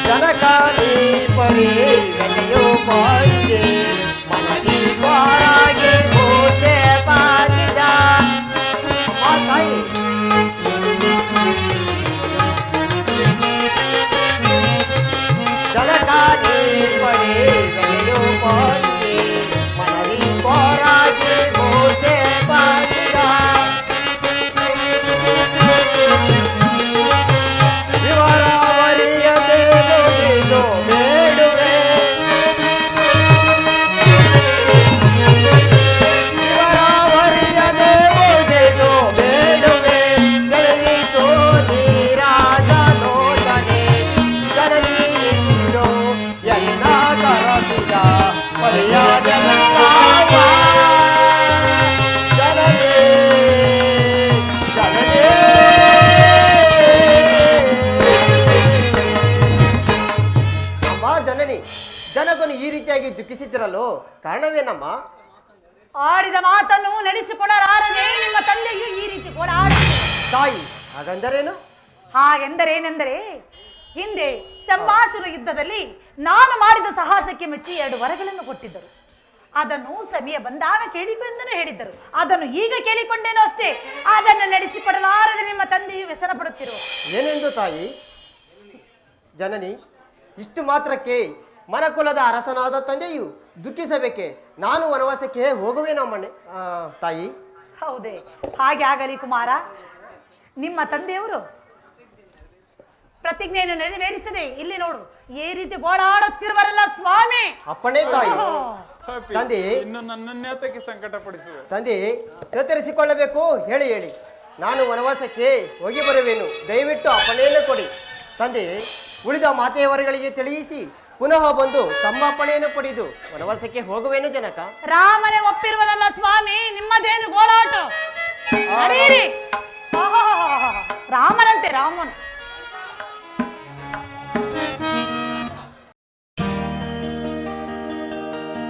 ಜನಕಾದಿ ಪರಿ ಬೆಲೆಯು ಬಂದೆ ಮನದಿ ಬಾರಾಗಿ ಮೂಚೆ ಬಾಗಿದ. ಅಮ್ಮ ತಾಯಿ, ಜನಕಾದಿ ಪರಿ ಬೆಲೆಯು ಬಂದೆ ಮನದಿ ಬಾರಾಗಿ ಮೂಚೆ ಬಾಗಿದ. ವಿವರವರಿಯದೆ ಮುಗಿದು ಬೇಡುವೆ. ವಿವರವರಿಯದೆ ಮುಗಿದು ಬೇಡುವೆ. ತಿಳಿಯಿತು ನೀರಾಜಲೋಚನೆ. ಜನನಿ ಇಂದು ಎಲ್ಲ ಕರಸಿದ ಪರ್ಯಾಯವೆಲ್ಲವ. ಜನನಿ, ಜನನಿ. ಅಮ್ಮ ಜನನಿ, ಜನಕನು ಈ ರೀತಿಯಾಗಿ ದುಃಖಿಸುತ್ತಿರಲು ಕಾರಣವೇನಮ್ಮ? ಆಡಿದ ಮಾತನ್ನು ನಡೆಸಿಕೊಡಲಾರದೆ ನಿಮ್ಮ ತಂದೆಯು ಈ ರೀತಿ ಗೋಳಾಡ. ತಾಯಿ, ಹಾಗಂದರೇನು? ಹಾಗೆಂದರೇನೆಂದರೆ, ಹಿಂದೆ ಸಂಭಾಷಣ ಯುದ್ಧದಲ್ಲಿ ನಾನು ಮಾಡಿದ ಸಾಹಸಕ್ಕೆ ಮೆಚ್ಚಿ 2 ವರಗಳನ್ನು ಕೊಟ್ಟಿದ್ದರು. ಅದನ್ನು ಸಮಯ ಬಂದಾಗ ಕೇಳಿಕೊಂಡೆಂದು ಹೇಳಿದ್ದರು. ಅದನ್ನು ಈಗ ಕೇಳಿಕೊಂಡೇನೋ ಅಷ್ಟೇ. ಅದನ್ನು ನಡೆಸಿಕೊಡಲಾರದೆ ನಿಮ್ಮ ತಂದೆಯು ವ್ಯಸನ ಪಡುತ್ತಿರುವ. ಏನೆಂದು ತಾಯಿ? ಜನನಿ, ಇಷ್ಟು ಮಾತ್ರಕ್ಕೆ ಮನಕುಲದ ಅರಸನಾದ ತಂದೆಯು ದುಃಖಿಸಬೇಕೆ? ನಾನು ವನವಾಸಕ್ಕೆ ಹೋಗುವೇನಮ್ಮಣ್ಣೆ ತಾಯಿ. ಹೌದೇ? ಹಾಗೆ ಆಗಲಿ ಕುಮಾರ. ನಿಮ್ಮ ತಂದೆಯವರು ಪ್ರತಿಜ್ಞೆಯನ್ನು ನೆರವೇರಿಸದೆ ಇಲ್ಲಿ ನೋಡು ಈ ರೀತಿ ಗೋಳಾಡುತ್ತಿರುವರಲ್ಲ ಸ್ವಾಮಿ. ಅಪ್ಪಣೆ ತಾಯಿ. ಪಾಪಿ, ತಂದೆ ಇನ್ನು ನನ್ನನ್ನೇತಕ್ಕೆ ಸಂಕಟ ಪಡಿಸುವೆ? ತಂದೆ ಚೇತರಿಸಿಕೊಳ್ಳಬೇಕು. ಹೇಳಿ ಹೇಳಿ, ನಾನು ವನವಾಸಕ್ಕೆ ಹೋಗಿ ಬರುವೆನು. ದಯವಿಟ್ಟು ಅಪ್ಪಣೆಯನ್ನು ಕೊಡಿ ತಂದೆ. ಉಳಿದ ಮಾತೆಯವರುಗಳಿಗೆ ತಿಳಿಯಿಸಿ ಪುನಃ ಬಂದು ತಮ್ಮ ಅಪ್ಪಣೆಯನ್ನು ಪಡೆದು ವನವಾಸಕ್ಕೆ ಹೋಗುವೇನು ಜನಕ. ರಾಮನೇ ಒಪ್ಪಿರುವನಲ್ಲ ಸ್ವಾಮಿ, ನಿಮ್ಮದೇನು ಗೋಳಾಟ? ನಡೀರಿ. ರಾಮನಂತೆ ರಾಮನು